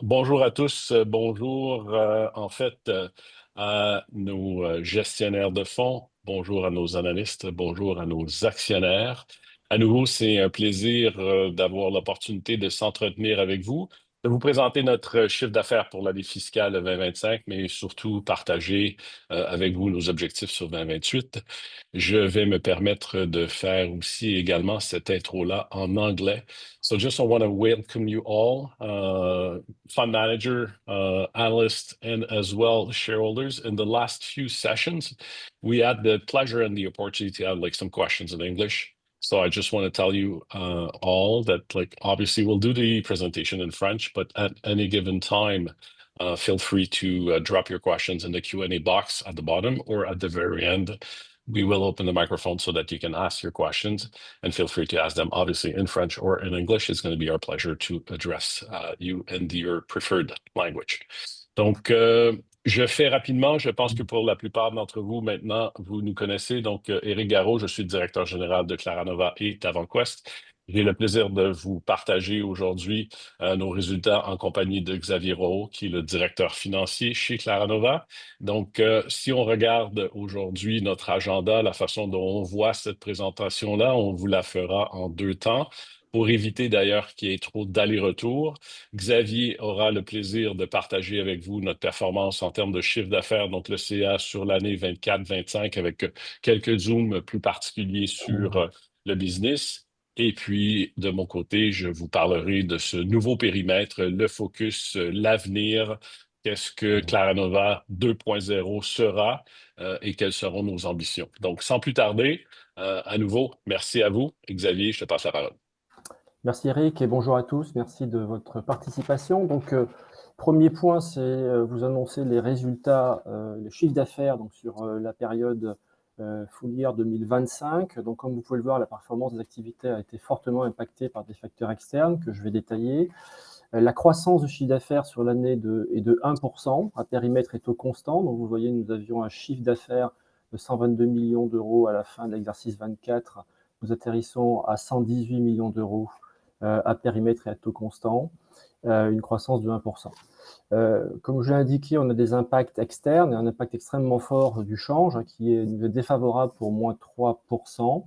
Bonjour à tous, bonjour à nos gestionnaires de fonds, bonjour à nos analystes, bonjour à nos actionnaires. À nouveau, c'est un plaisir d'avoir l'opportunité de s'entretenir avec vous, de vous présenter notre chiffre d'affaires pour l'année fiscale 2025, mais surtout partager avec vous nos objectifs sur 2028. Je vais me permettre de faire aussi également cette intro-là en anglais. So just I want to welcome you all, fund manager, analysts, and as well shareholders. In the last few sessions, we had the pleasure and the opportunity to have like some questions in English. So I just want to tell you all that like obviously we'll do the presentation in French, but at any given time, feel free to drop your questions in the Q&A box at the bottom or at the very end. We will open the microphone so that you can ask your questions and feel free to ask them obviously in French or in English. It's going to be our pleasure to address you in your preferred language. Donc, je fais rapidement. Je pense que pour la plupart d'entre vous, maintenant, vous nous connaissez. Donc, Éric Garot, je suis le directeur général de Claranova et TavantQuest. J'ai le plaisir de vous partager aujourd'hui nos résultats en compagnie de Xavier Rowe, qui est le directeur financier chez Claranova. Donc, si on regarde aujourd'hui notre agenda, la façon dont on voit cette présentation-là, on vous la fera en deux temps. Pour éviter d'ailleurs qu'il y ait trop d'allers-retours, Xavier aura le plaisir de partager avec vous notre performance en termes de chiffre d'affaires, donc le CA sur l'année 24-25, avec quelques zooms plus particuliers sur le business. Et puis, de mon côté, je vous parlerai de ce nouveau périmètre, le focus, l'avenir, qu'est-ce que Claranova 2.0 sera et quelles seront nos ambitions. Donc, sans plus tarder, à nouveau, merci à vous. Xavier, je te passe la parole. Merci Eric et bonjour à tous. Merci de votre participation. Donc, premier point, c'est vous annoncer les résultats, le chiffre d'affaires donc sur la période full year 2025. Donc, comme vous pouvez le voir, la performance des activités a été fortement impactée par des facteurs externes que je vais détailler. La croissance du chiffre d'affaires sur l'année est de 1%, à périmètre et taux constant. Donc, vous voyez, nous avions un chiffre d'affaires de 122 millions d'euros à la fin de l'exercice 24. Nous atterrissons à 118 millions d'euros à périmètre et à taux constant, une croissance de 1%. Comme je l'ai indiqué, on a des impacts externes et un impact extrêmement fort du change qui est défavorable pour moins 3%.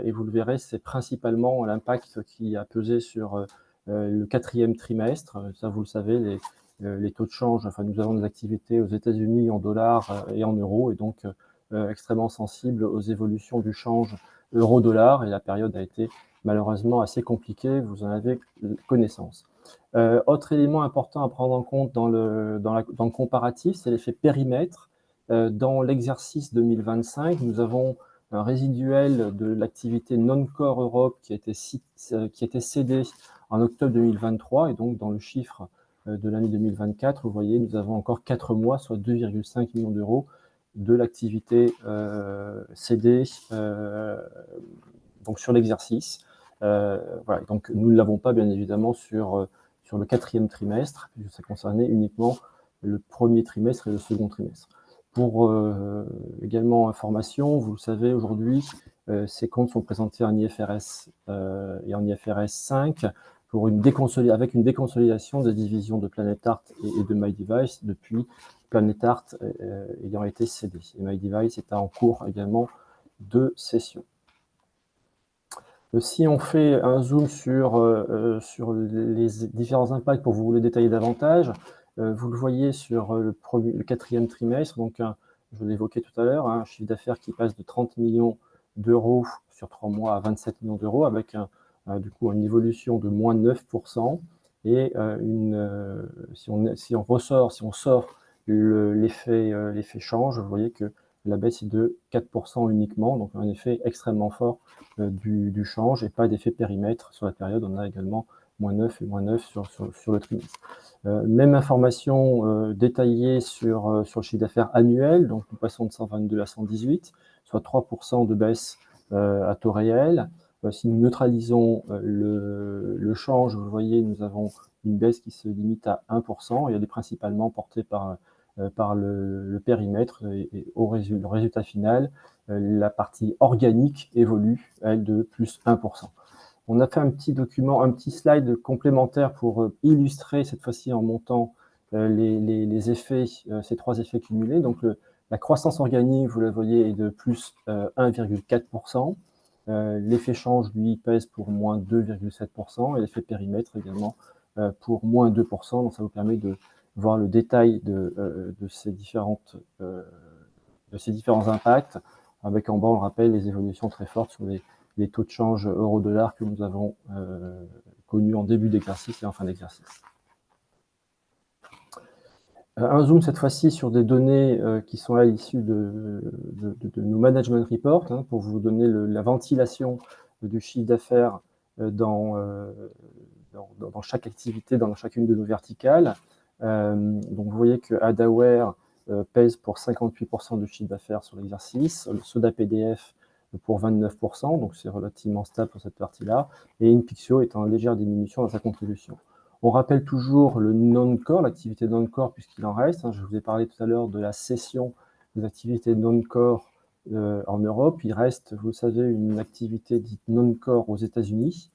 Et vous le verrez, c'est principalement l'impact qui a pesé sur le quatrième trimestre. Ça, vous le savez, les taux de change, enfin, nous avons des activités aux États-Unis en dollars et en euros, et donc extrêmement sensibles aux évolutions du change euro-dollar. Et la période a été malheureusement assez compliquée, vous en avez connaissance. Autre élément important à prendre en compte dans le comparatif, c'est l'effet périmètre. Dans l'exercice 2025, nous avons un résiduel de l'activité non-core Europe qui a été cédé en octobre 2023, et donc dans le chiffre de l'année 2024, vous voyez, nous avons encore 4 mois, soit 2,5 millions d'euros de l'activité cédée donc sur l'exercice. Voilà, donc nous ne l'avons pas bien évidemment sur le quatrième trimestre, puisque ça concernait uniquement le premier trimestre et le second trimestre. Pour également information, vous le savez, aujourd'hui, ces comptes sont présentés en IFRS et en IFRS 5 pour avec une déconsolidation des divisions de Planet-Art et de MyDevice depuis Planet-Art ayant été cédé. Et MyDevice est en cours également de cession. Si on fait un zoom sur les différents impacts pour vous les détailler davantage, vous le voyez sur le quatrième trimestre, donc je l'évoquais tout à l'heure, un chiffre d'affaires qui passe de 30 millions d'euros sur 3 mois à 27 millions d'euros, avec du coup une évolution de moins 9%, et si on sort l'effet change, vous voyez que la baisse est de 4% uniquement, donc un effet extrêmement fort du change et pas d'effet périmètre sur la période. On a également moins 9 et moins 9 sur le trimestre. Même information détaillée sur le chiffre d'affaires annuel, donc nous passons de 122 à 118, soit 3% de baisse à taux réel. Si nous neutralisons le change, vous voyez, nous avons une baisse qui se limite à 1%, et elle est principalement portée par le périmètre, et le résultat final, la partie organique évolue, elle, de plus 1%. On a fait un petit document, un petit slide complémentaire pour illustrer cette fois-ci en montant les effets, ces 3 effets cumulés. Donc la croissance organique, vous la voyez, est de plus 1,4%. L'effet change, lui, pèse pour moins 2,7% et l'effet périmètre également pour moins 2%. Donc ça vous permet de voir le détail de ces différents impacts, avec en bas, on le rappelle, les évolutions très fortes sur les taux de change euro-dollar que nous avons connus en début d'exercice et en fin d'exercice. Un zoom cette fois-ci sur des données qui sont là issues de nos management reports, hein, pour vous donner la ventilation du chiffre d'affaires dans chaque activité, dans chacune de nos verticales. Donc vous voyez que Adaware pèse pour 58% du chiffre d'affaires sur l'exercice, le Soda PDF pour 29%, donc c'est relativement stable pour cette partie-là, et Inpixio est en légère diminution dans sa contribution. On rappelle toujours le non-core, l'activité non-core, puisqu'il en reste. Je vous ai parlé tout à l'heure de la cession des activités non-core en Europe. Il reste, vous le savez, une activité dite non-core aux États-Unis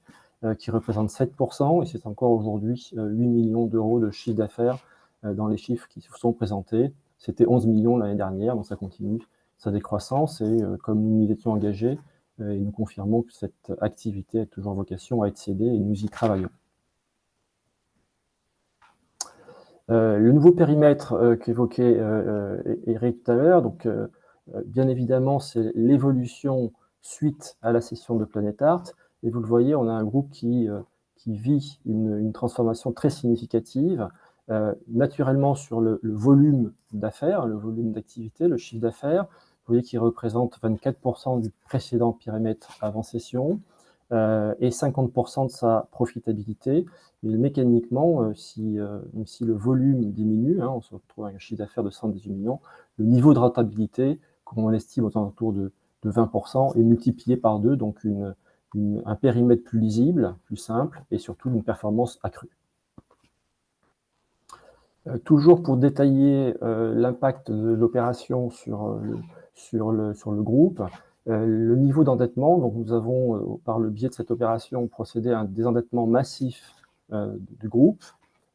qui représente 7%, et c'est encore aujourd'hui 8 millions d'euros de chiffre d'affaires dans les chiffres qui sont présentés. C'était 11 millions l'année dernière, donc ça continue sa décroissance, et comme nous nous étions engagés, et nous confirmons que cette activité a toujours vocation à être cédée, et nous y travaillons. Le nouveau périmètre qu'évoquait Eric tout à l'heure, donc bien évidemment, c'est l'évolution suite à la cession de Planet Art. Et vous le voyez, on a un groupe qui vit une transformation très significative, naturellement sur le volume d'affaires, le volume d'activité, le chiffre d'affaires. Vous voyez qu'il représente 24% du précédent périmètre avant cession et 50% de sa profitabilité. Mais mécaniquement, même si le volume diminue, on se retrouve avec un chiffre d'affaires de 118 millions, le niveau de rentabilité, comme on l'estime autour de 20%, est multiplié par 2, donc un périmètre plus lisible, plus simple, et surtout une performance accrue. Toujours pour détailler l'impact de l'opération sur le groupe, le niveau d'endettement, donc nous avons, par le biais de cette opération, procédé à un désendettement massif du groupe.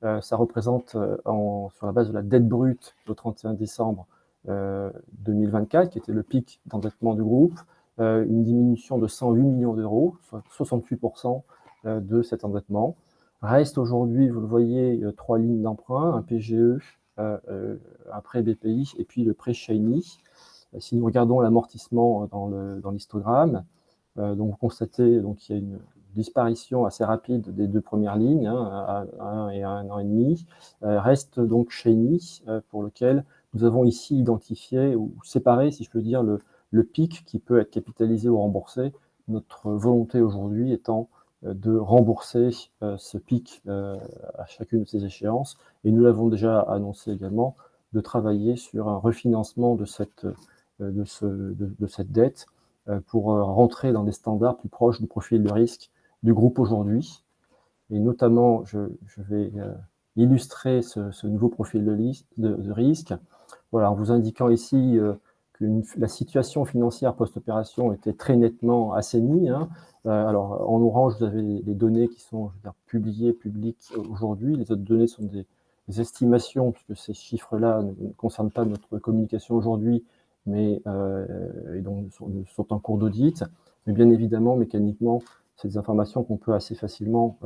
Ça représente, sur la base de la dette brute au 31 décembre 2024, qui était le pic d'endettement du groupe, une diminution de 108 millions d'euros, soit 68% de cet endettement. Reste aujourd'hui, vous le voyez, 3 lignes d'emprunt, un PGE, un prêt BPI et puis le prêt Shiny. Si nous regardons l'amortissement dans l'histogramme, donc vous constatez qu'il y a une disparition assez rapide des 2 premières lignes, à 1 et 1 an et demi. Reste donc Shiny, pour lequel nous avons ici identifié ou séparé, si je peux dire, le pic qui peut être capitalisé ou remboursé. Notre volonté aujourd'hui étant de rembourser ce pic à chacune de ces échéances. Et nous l'avons déjà annoncé également, de travailler sur un refinancement de cette dette pour rentrer dans des standards plus proches du profil de risque du groupe aujourd'hui. Et notamment, je vais illustrer ce nouveau profil de risque. Voilà, en vous indiquant ici que la situation financière post-opération était très nettement assainie. Alors, en orange, vous avez les données qui sont publiées, publiques aujourd'hui. Les autres données sont des estimations, puisque ces chiffres-là ne concernent pas notre communication aujourd'hui, mais et donc sont en cours d'audit. Mais bien évidemment, mécaniquement, c'est des informations qu'on peut assez facilement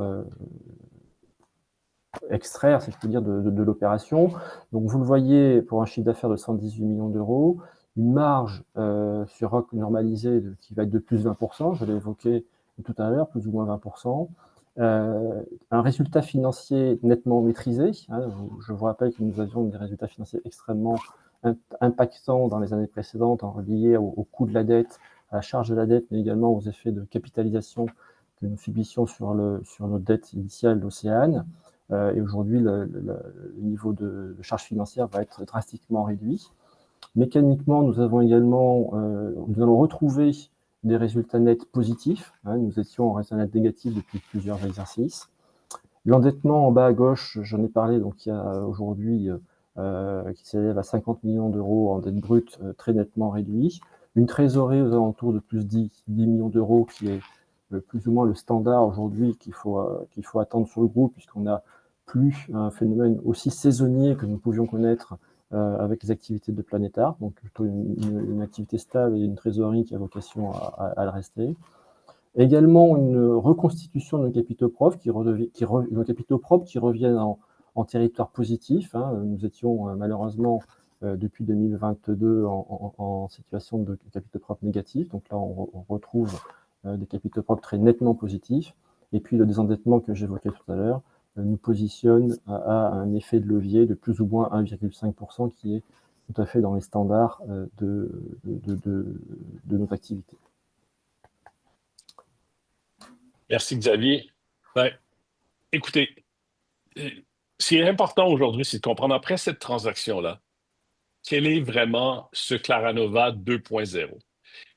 extraire, si je peux dire, de l'opération. Donc vous le voyez, pour un chiffre d'affaires de 118 millions d'euros, une marge sur ROC normalisée qui va être de plus 20%, je l'ai évoqué tout à l'heure, plus ou moins 20%. Un résultat financier nettement maîtrisé. Je vous rappelle que nous avions des résultats financiers extrêmement impactants dans les années précédentes, liés au coût de la dette, à la charge de la dette, mais également aux effets de capitalisation que nous subissions sur notre dette initiale d'Océane. Et aujourd'hui, le niveau de charge financière va être drastiquement réduit. Mécaniquement, nous allons retrouver des résultats nets positifs. Nous étions en résultat net négatif depuis plusieurs exercices. L'endettement en bas à gauche, j'en ai parlé, donc il y a aujourd'hui qui s'élève à 50 millions d'euros en dette brute, très nettement réduit. Une trésorerie aux alentours de plus 10 millions d'euros qui est plus ou moins le standard aujourd'hui qu'il faut attendre sur le groupe, puisqu'on n'a plus un phénomène aussi saisonnier que nous pouvions connaître avec les activités de Planétar, donc plutôt une activité stable et une trésorerie qui a vocation à le rester. Également une reconstitution de nos capitaux propres qui reviennent en territoire positif. Hein. Nous étions malheureusement depuis 2022 en situation de capitaux propres négatifs. Donc là, on retrouve des capitaux propres très nettement positifs. Et puis le désendettement que j'évoquais tout à l'heure nous positionne à un effet de levier de plus ou moins 1,5% qui est tout à fait dans les standards de notre activité. Merci, Xavier. Ben, écoutez, ce qui est important aujourd'hui, c'est de comprendre après cette transaction-là, quel est vraiment ce Claranova 2.0?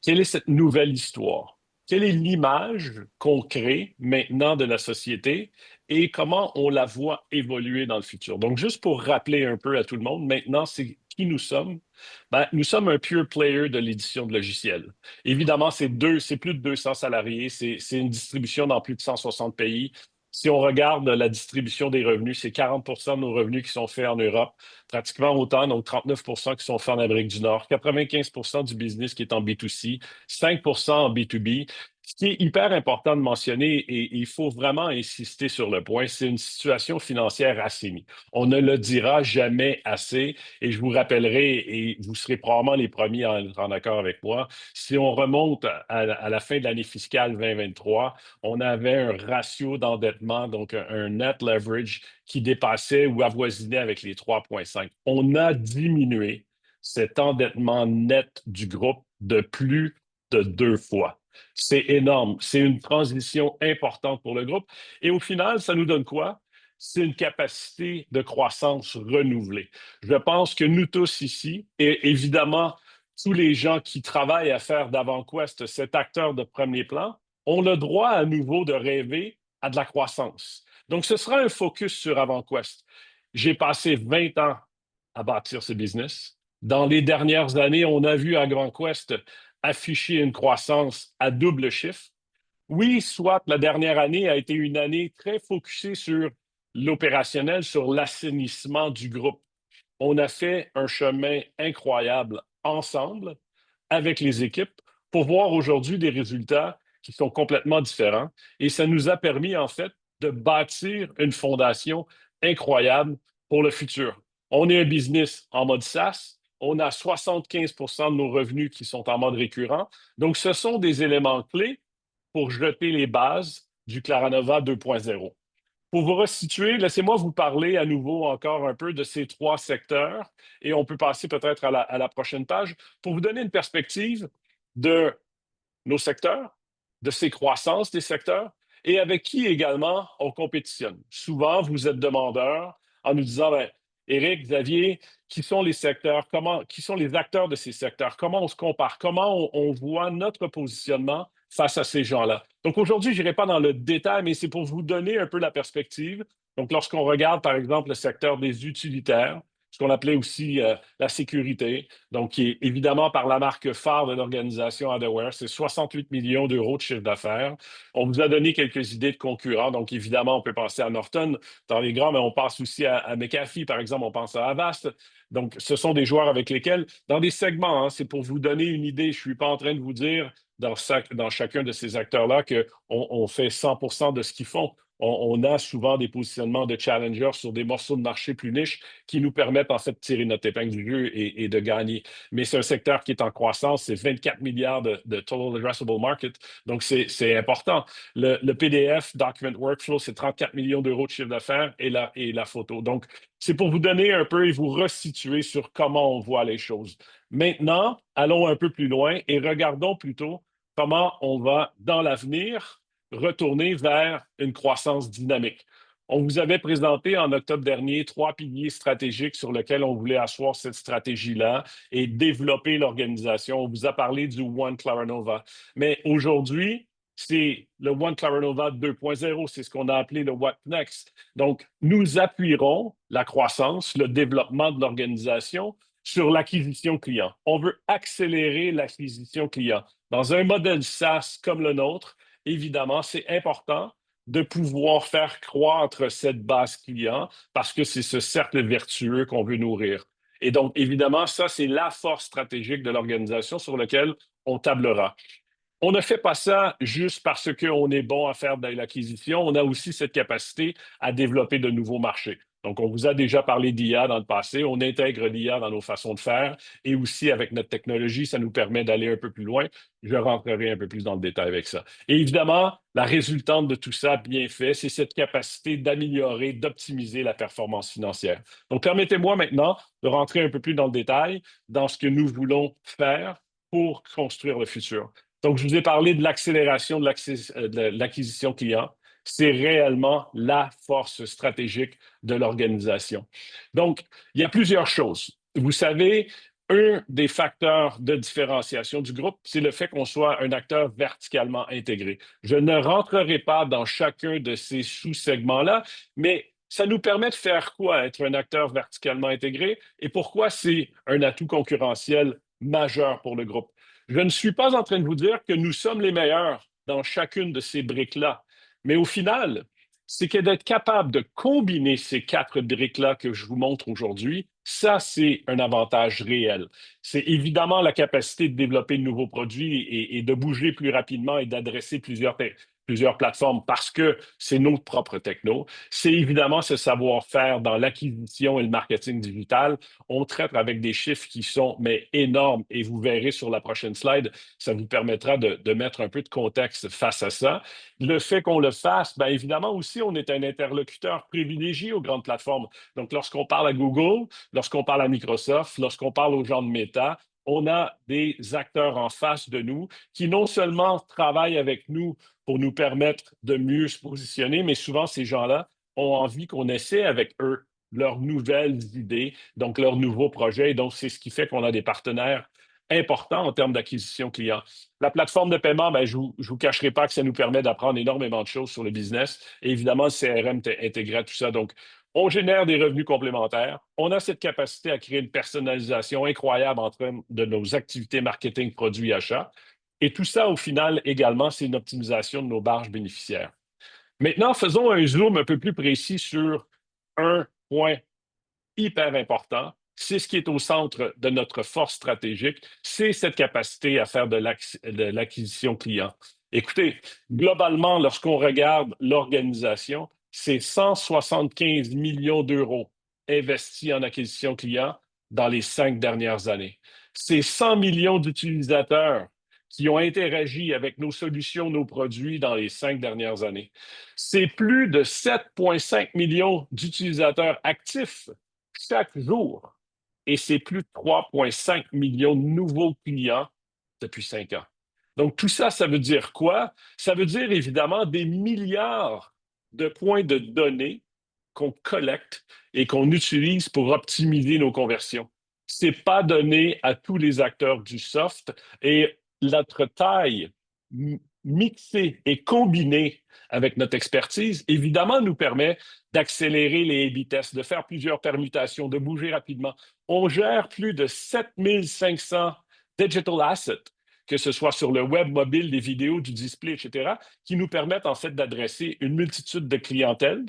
Quelle est cette nouvelle histoire? Quelle est l'image qu'on crée maintenant de la société et comment on la voit évoluer dans le futur? Donc, juste pour rappeler un peu à tout le monde, maintenant, c'est qui nous sommes? Ben, nous sommes un pure player de l'édition de logiciels. Évidemment, c'est plus de 200 salariés, c'est une distribution dans plus de 160 pays. Si on regarde la distribution des revenus, c'est 40% de nos revenus qui sont faits en Europe, pratiquement autant, donc 39% qui sont faits en Amérique du Nord, 95% du business qui est en B2C, 5% en B2B. Ce qui est hyper important de mentionner, et il faut vraiment insister sur le point, c'est une situation financière assainie. On ne le dira jamais assez, et je vous rappellerai, et vous serez probablement les premiers à être en accord avec moi, si on remonte à la fin de l'année fiscale 2023, on avait un ratio d'endettement, donc un net leverage qui dépassait ou avoisinait avec les 3,5. On a diminué cet endettement net du groupe de plus de 2 fois. C'est énorme. C'est une transition importante pour le groupe. Et au final, ça nous donne quoi? C'est une capacité de croissance renouvelée. Je pense que nous tous ici, et évidemment, tous les gens qui travaillent à faire d'AvantQuest cet acteur de premier plan, ont le droit à nouveau de rêver à de la croissance. Donc, ce sera un focus sur AvantQuest. J'ai passé 20 ans à bâtir ce business. Dans les dernières années, on a vu AvantQuest afficher une croissance à double chiffre. Oui, soit la dernière année a été une année très focusée sur l'opérationnel, sur l'assainissement du groupe. On a fait un chemin incroyable ensemble avec les équipes pour voir aujourd'hui des résultats qui sont complètement différents. Et ça nous a permis, en fait, de bâtir une fondation incroyable pour le futur. On est un business en mode SaaS. On a 75% de nos revenus qui sont en mode récurrent. Donc, ce sont des éléments clés pour jeter les bases du Claranova 2.0. Pour vous resituer, laissez-moi vous parler à nouveau encore un peu de ces 3 secteurs et on peut passer peut-être à la prochaine page pour vous donner une perspective de nos secteurs, de ces croissances des secteurs et avec qui également on compétitionne. Souvent, vous êtes demandeurs en nous disant, ben, Éric, Xavier, qui sont les secteurs, qui sont les acteurs de ces secteurs, comment on se compare, comment on voit notre positionnement face à ces gens-là. Donc aujourd'hui, je n'irai pas dans le détail, mais c'est pour vous donner un peu la perspective. Donc lorsqu'on regarde, par exemple, le secteur des utilitaires, ce qu'on appelait aussi la sécurité, donc qui est évidemment par la marque phare de l'organisation Adaware, c'est 68 millions d'euros de chiffre d'affaires. On vous a donné quelques idées de concurrents, donc évidemment, on peut penser à Norton dans les grands, mais on pense aussi à McAfee, par exemple, on pense à Avast. Donc, ce sont des joueurs avec lesquels, dans des segments, hein, c'est pour vous donner une idée, je ne suis pas en train de vous dire dans chacun de ces acteurs-là qu'on fait 100% de ce qu'ils font. On a souvent des positionnements de challengers sur des morceaux de marché plus niches qui nous permettent en fait de tirer notre épingle du jeu et de gagner. Mais c'est un secteur qui est en croissance, c'est 24 milliards de total addressable market, donc c'est important. Le PDF, Document Workflow, c'est 34 millions d'euros de chiffre d'affaires et la photo. Donc, c'est pour vous donner un peu et vous resituer sur comment on voit les choses. Maintenant, allons un peu plus loin et regardons plutôt comment on va, dans l'avenir, retourner vers une croissance dynamique. On vous avait présenté en octobre dernier 3 piliers stratégiques sur lesquels on voulait asseoir cette stratégie-là et développer l'organisation. On vous a parlé du One Claranova. Mais aujourd'hui, c'est le One Claranova 2.0, c'est ce qu'on a appelé le What Next. Donc, nous appuierons la croissance, le développement de l'organisation sur l'acquisition client. On veut accélérer l'acquisition client. Dans un modèle SaaS comme le nôtre, évidemment, c'est important de pouvoir faire croître cette base client parce que c'est ce cercle vertueux qu'on veut nourrir. Et donc, évidemment, ça, c'est la force stratégique de l'organisation sur laquelle on tablera. On ne fait pas ça juste parce qu'on est bon à faire de l'acquisition. On a aussi cette capacité à développer de nouveaux marchés. Donc, on vous a déjà parlé d'IA dans le passé. On intègre l'IA dans nos façons de faire et aussi avec notre technologie, ça nous permet d'aller un peu plus loin. Je rentrerai un peu plus dans le détail avec ça. Et évidemment, la résultante de tout ça, bien fait, c'est cette capacité d'améliorer, d'optimiser la performance financière. Donc, permettez-moi maintenant de rentrer un peu plus dans le détail dans ce que nous voulons faire pour construire le futur. Donc, je vous ai parlé de l'accélération de l'acquisition client. C'est réellement la force stratégique de l'organisation. Donc, il y a plusieurs choses. Vous savez, un des facteurs de différenciation du groupe, c'est le fait qu'on soit un acteur verticalement intégré. Je ne rentrerai pas dans chacun de ces sous-segments-là, mais ça nous permet de faire quoi, être un acteur verticalement intégré et pourquoi c'est un atout concurrentiel majeur pour le groupe. Je ne suis pas en train de vous dire que nous sommes les meilleurs dans chacune de ces briques-là, mais au final, c'est que d'être capable de combiner ces quatre briques-là que je vous montre aujourd'hui, ça, c'est un avantage réel. C'est évidemment la capacité de développer de nouveaux produits et de bouger plus rapidement et d'adresser plusieurs plateformes parce que c'est notre propre techno. C'est évidemment ce savoir-faire dans l'acquisition et le marketing digital. On traite avec des chiffres qui sont mais énormes et vous verrez sur la prochaine slide, ça vous permettra de mettre un peu de contexte face à ça. Le fait qu'on le fasse, bien évidemment aussi, on est un interlocuteur privilégié aux grandes plateformes. Donc, lorsqu'on parle à Google, lorsqu'on parle à Microsoft, lorsqu'on parle aux gens de Meta, on a des acteurs en face de nous qui non seulement travaillent avec nous pour nous permettre de mieux se positionner, mais souvent ces gens-là ont envie qu'on essaie avec eux leurs nouvelles idées, donc leurs nouveaux projets. Et donc, c'est ce qui fait qu'on a des partenaires importants en termes d'acquisition client. La plateforme de paiement, ben, je ne vous cacherai pas que ça nous permet d'apprendre énormément de choses sur le business. Et évidemment, le CRM intégré à tout ça. Donc, on génère des revenus complémentaires. On a cette capacité à créer une personnalisation incroyable en termes de nos activités marketing, produits, achats. Et tout ça, au final, également, c'est une optimisation de nos marges bénéficiaires. Maintenant, faisons un zoom un peu plus précis sur un point hyper important. C'est ce qui est au centre de notre force stratégique, c'est cette capacité à faire de l'acquisition client. Écoutez, globalement, lorsqu'on regarde l'organisation, c'est 175 millions d'euros investis en acquisition client dans les 5 dernières années. C'est 100 millions d'utilisateurs qui ont interagi avec nos solutions, nos produits dans les 5 dernières années. C'est plus de 7,5 millions d'utilisateurs actifs chaque jour. Et c'est plus de 3,5 millions de nouveaux clients depuis 5 ans. Donc, tout ça, ça veut dire quoi? Ça veut dire évidemment des milliards de points de données qu'on collecte et qu'on utilise pour optimiser nos conversions. Ce n'est pas donné à tous les acteurs du soft et notre taille mixée et combinée avec notre expertise, évidemment, nous permet d'accélérer les A/B tests, de faire plusieurs permutations, de bouger rapidement. On gère plus de 7500 digital assets, que ce soit sur le web mobile, des vidéos, du display, etc., qui nous permettent en fait d'adresser une multitude de clientèle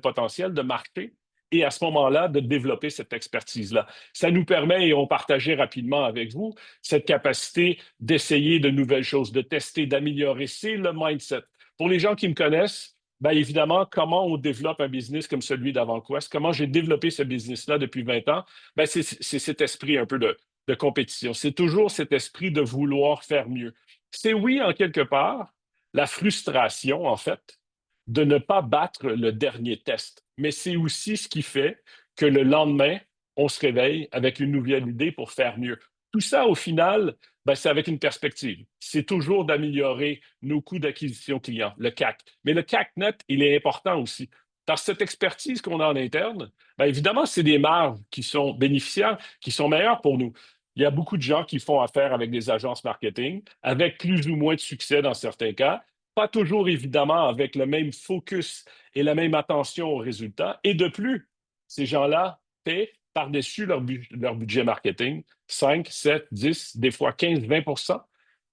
potentielle, de marché, et à ce moment-là, de développer cette expertise-là. Ça nous permet, et on partageait rapidement avec vous, cette capacité d'essayer de nouvelles choses, de tester, d'améliorer. C'est le mindset. Pour les gens qui me connaissent, bien évidemment, comment on développe un business comme celui d'AvantQuest, comment j'ai développé ce business-là depuis 20 ans, bien, c'est cet esprit un peu de compétition. C'est toujours cet esprit de vouloir faire mieux. C'est oui, en quelque part, la frustration, en fait, de ne pas battre le dernier test. Mais c'est aussi ce qui fait que le lendemain, on se réveille avec une nouvelle idée pour faire mieux. Tout ça, au final, ben, c'est avec une perspective. C'est toujours d'améliorer nos coûts d'acquisition client, le CAC. Mais le CAC net, il est important aussi. Dans cette expertise qu'on a en interne, bien évidemment, c'est des marges qui sont bénéficiaires, qui sont meilleures pour nous. Il y a beaucoup de gens qui font affaire avec des agences marketing, avec plus ou moins de succès dans certains cas, pas toujours évidemment avec le même focus et la même attention aux résultats. Et de plus, ces gens-là paient par-dessus leur budget marketing 5, 7, 10, des fois 15, 20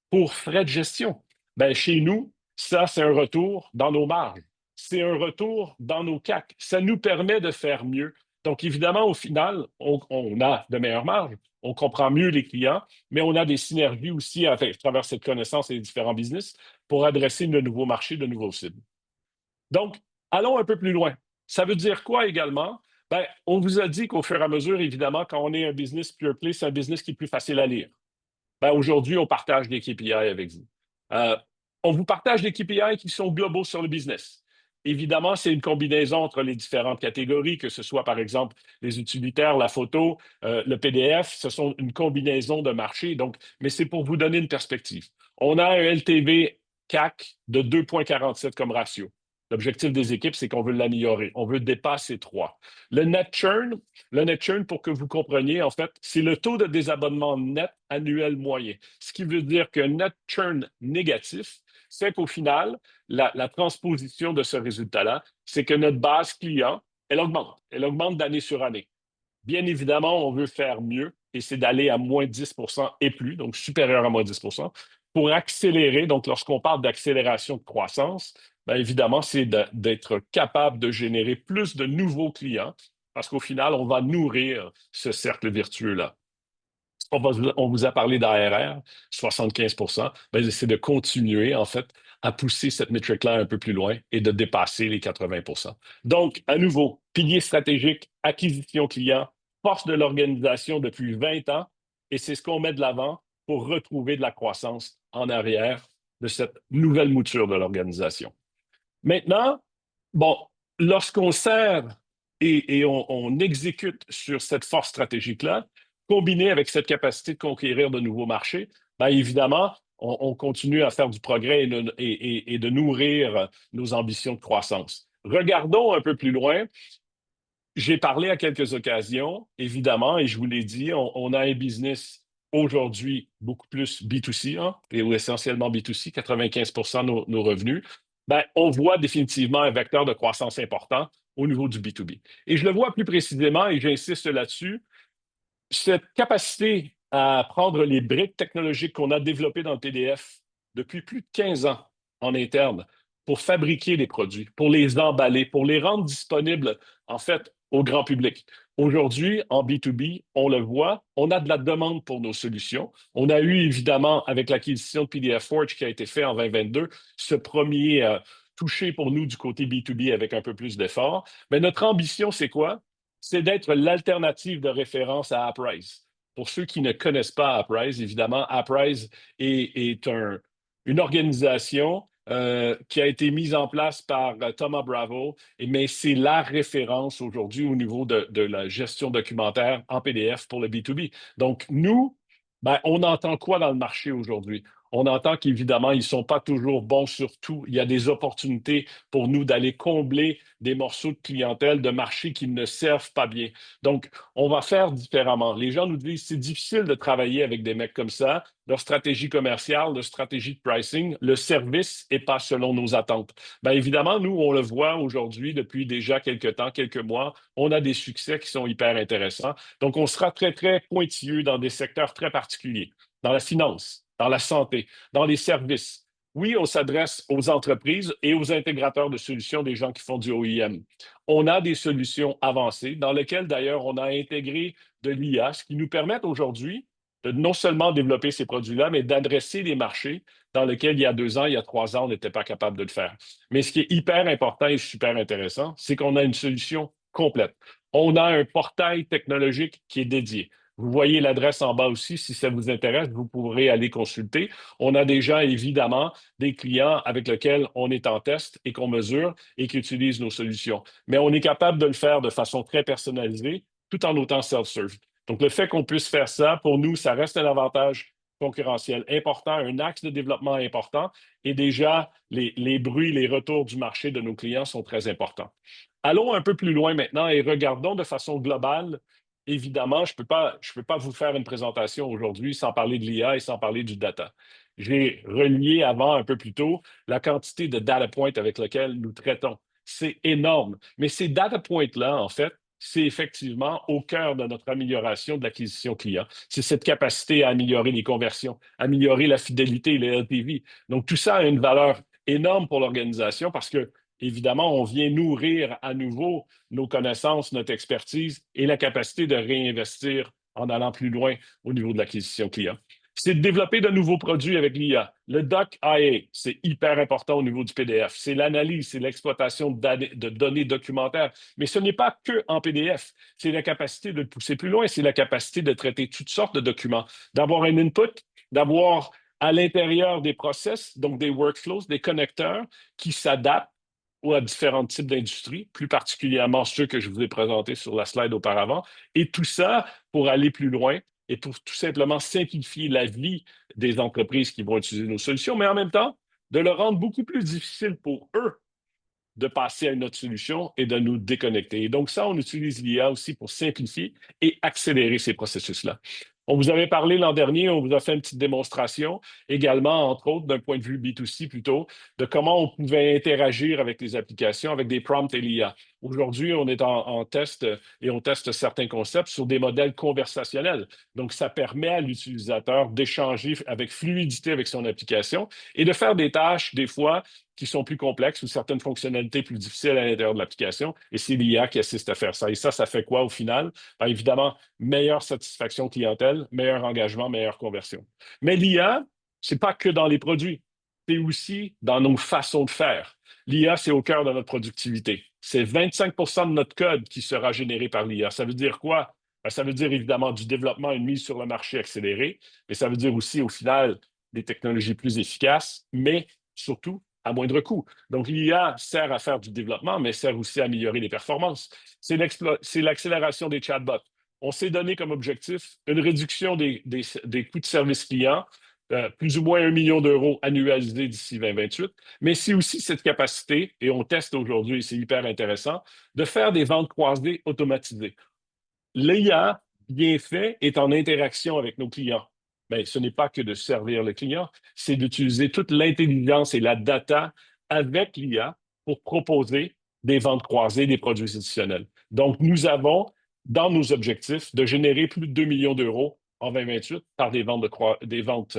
pour frais de gestion. Ben, chez nous, Ça, c'est un retour dans nos marges. C'est un retour dans nos CAC. Ça nous permet de faire mieux. Donc, évidemment, au final, on a de meilleures marges, on comprend mieux les clients, mais on a des synergies aussi à travers cette connaissance et les différents business pour adresser de nouveaux marchés, de nouveaux cibles. Donc, allons un peu plus loin. Ça veut dire quoi également? Ben, on vous a dit qu'au fur et à mesure, évidemment, quand on est un business pure play, c'est un business qui est plus facile à lire. Ben, aujourd'hui, on partage des KPI avec vous. Euh, on vous partage des KPI qui sont globaux sur le business. Évidemment, c'est une combinaison entre les différentes catégories, que ce soit par exemple les utilitaires, la photo, le PDF, ce sont une combinaison de marchés. Donc, mais c'est pour vous donner une perspective. On a un LTV CAC de 2,47 comme ratio. L'objectif des équipes, c'est qu'on veut l'améliorer. On veut dépasser 3. Le net churn, pour que vous compreniez, en fait, c'est le taux de désabonnement net annuel moyen. Ce qui veut dire qu'un net churn négatif, c'est qu'au final, la transposition de ce résultat-là, c'est que notre base client, elle augmente. Elle augmente d'année sur année. Bien évidemment, on veut faire mieux et c'est d'aller à moins 10 et plus, donc supérieur à moins 10 pour accélérer. Donc, lorsqu'on parle d'accélération de croissance, bien évidemment, c'est d'être capable de générer plus de nouveaux clients parce qu'au final, on va nourrir ce cercle vertueux-là. On vous a parlé d'ARR, 75 bien, c'est de continuer, en fait, à pousser cette métrique-là un peu plus loin et de dépasser les 80 Donc, à nouveau, pilier stratégique, acquisition client, force de l'organisation depuis 20 ans, et c'est ce qu'on met de l'avant pour retrouver de la croissance en arrière de cette nouvelle mouture de l'organisation. Maintenant, bon, lorsqu'on sert et on exécute sur cette force stratégique-là, combiné avec cette capacité de conquérir de nouveaux marchés, bien évidemment, on continue à faire du progrès et de nourrir nos ambitions de croissance. Regardons un peu plus loin. J'ai parlé à quelques occasions, évidemment, et je vous l'ai dit, on a un business aujourd'hui beaucoup plus B2C, hein, et ou essentiellement B2C, 95 de nos revenus. Ben, on voit définitivement un vecteur de croissance important au niveau du B2B. Et je le vois plus précisément, et j'insiste là-dessus, cette capacité à prendre les briques technologiques qu'on a développées dans le TDF depuis plus de 15 ans en interne pour fabriquer les produits, pour les emballer, pour les rendre disponibles, en fait, au grand public. Aujourd'hui, en B2B, on le voit, on a de la demande pour nos solutions. On a eu, évidemment, avec l'acquisition de PDF Forge qui a été fait en 2022, ce premier touché pour nous du côté B2B avec un peu plus d'efforts. Mais notre ambition, c'est quoi? C'est d'être l'alternative de référence à Apprise. Pour ceux qui ne connaissent pas Apprise, évidemment, Apprise est une organisation qui a été mise en place par Thomas Bravo, mais c'est la référence aujourd'hui au niveau de la gestion documentaire en PDF pour le B2B. Donc, nous, ben, on entend quoi dans le marché aujourd'hui? On entend qu'évidemment, ils ne sont pas toujours bons sur tout. Il y a des opportunités pour nous d'aller combler des morceaux de clientèle, de marché qui ne servent pas bien. Donc, on va faire différemment. Les gens nous disent c'est difficile de travailler avec des mecs comme ça. Leur stratégie commerciale, leur stratégie de pricing, le service n'est pas selon nos attentes. Bien évidemment, nous, on le voit aujourd'hui depuis déjà quelques temps, quelques mois. On a des succès qui sont hyper intéressants. Donc, on sera très, très pointilleux dans des secteurs très particuliers, dans la finance, dans la santé, dans les services. Oui, on s'adresse aux entreprises et aux intégrateurs de solutions, des gens qui font du OEM. On a des solutions avancées dans lesquelles, d'ailleurs, on a intégré de l'IA, ce qui nous permet aujourd'hui de non seulement développer ces produits-là, mais d'adresser les marchés dans lesquels, il y a 2 ans, il y a 3 ans, on n'était pas capable de le faire. Mais ce qui est hyper important et super intéressant, c'est qu'on a une solution complète. On a un portail technologique qui est dédié. Vous voyez l'adresse en bas aussi. Si ça vous intéresse, vous pourrez aller consulter. On a déjà, évidemment, des clients avec lesquels on est en test et qu'on mesure et qui utilisent nos solutions. Mais on est capable de le faire de façon très personnalisée, tout en autant self-serve. Donc, le fait qu'on puisse faire ça, pour nous, ça reste un avantage concurrentiel important, un axe de développement important. Et déjà, les bruits, les retours du marché de nos clients sont très importants. Allons un peu plus loin maintenant et regardons de façon globale. Évidemment, je peux pas vous faire une présentation aujourd'hui sans parler de l'IA et sans parler du data. J'ai relié avant, un peu plus tôt, la quantité de data points avec lesquels nous traitons. C'est énorme. Mais ces data points-là, en fait, c'est effectivement au cœur de notre amélioration de l'acquisition client. C'est cette capacité à améliorer les conversions, améliorer la fidélité, les LTV. Donc, tout ça a une valeur énorme pour l'organisation parce que, évidemment, on vient nourrir à nouveau nos connaissances, notre expertise et la capacité de réinvestir en allant plus loin au niveau de l'acquisition client. C'est de développer de nouveaux produits avec l'IA. Le Doc IA, c'est hyper important au niveau du PDF. C'est l'analyse, c'est l'exploitation de données documentaires. Mais ce n'est pas que en PDF. C'est la capacité de le pousser plus loin. C'est la capacité de traiter toutes sortes de documents, d'avoir un input, d'avoir à l'intérieur des process, donc des workflows, des connecteurs qui s'adaptent à différents types d'industries, plus particulièrement ceux que je vous ai présentés sur la slide auparavant. Et tout ça pour aller plus loin et pour tout simplement simplifier la vie des entreprises qui vont utiliser nos solutions, mais en même temps, de le rendre beaucoup plus difficile pour eux de passer à une autre solution et de nous déconnecter. Et donc ça, on utilise l'IA aussi pour simplifier et accélérer ces processus-là. On vous avait parlé l'an dernier, on vous a fait une petite démonstration également, entre autres, d'un point de vue B2C plutôt, de comment on pouvait interagir avec les applications, avec des prompts et l'IA. Aujourd'hui, on est en test et on teste certains concepts sur des modèles conversationnels. Donc, ça permet à l'utilisateur d'échanger avec fluidité avec son application et de faire des tâches, des fois, qui sont plus complexes ou certaines fonctionnalités plus difficiles à l'intérieur de l'application. Et c'est l'IA qui assiste à faire ça. Et ça fait quoi au final? Bien, évidemment, meilleure satisfaction clientèle, meilleur engagement, meilleure conversion. Mais l'IA, c'est pas que dans les produits, c'est aussi dans nos façons de faire. L'IA, c'est au cœur de notre productivité. C'est 25 de notre code qui sera généré par l'IA. Ça veut dire quoi? Ben, ça veut dire évidemment du développement et une mise sur le marché accélérée, mais ça veut dire aussi au final des technologies plus efficaces, mais surtout à moindre coût. Donc, l'IA sert à faire du développement, mais sert aussi à améliorer les performances. C'est l'accélération des chatbots. On s'est donné comme objectif une réduction des coûts de service client, plus ou moins 1 million d'euros annualisés d'ici 2028, mais c'est aussi cette capacité, et on teste aujourd'hui, et c'est hyper intéressant, de faire des ventes croisées automatisées. L'IA, bien fait, est en interaction avec nos clients. Mais ce n'est pas que de servir le client, c'est d'utiliser toute l'intelligence et la data avec l'IA pour proposer des ventes croisées, des produits additionnels. Donc, nous avons dans nos objectifs de générer plus de 2 millions d'euros en 2028 par des ventes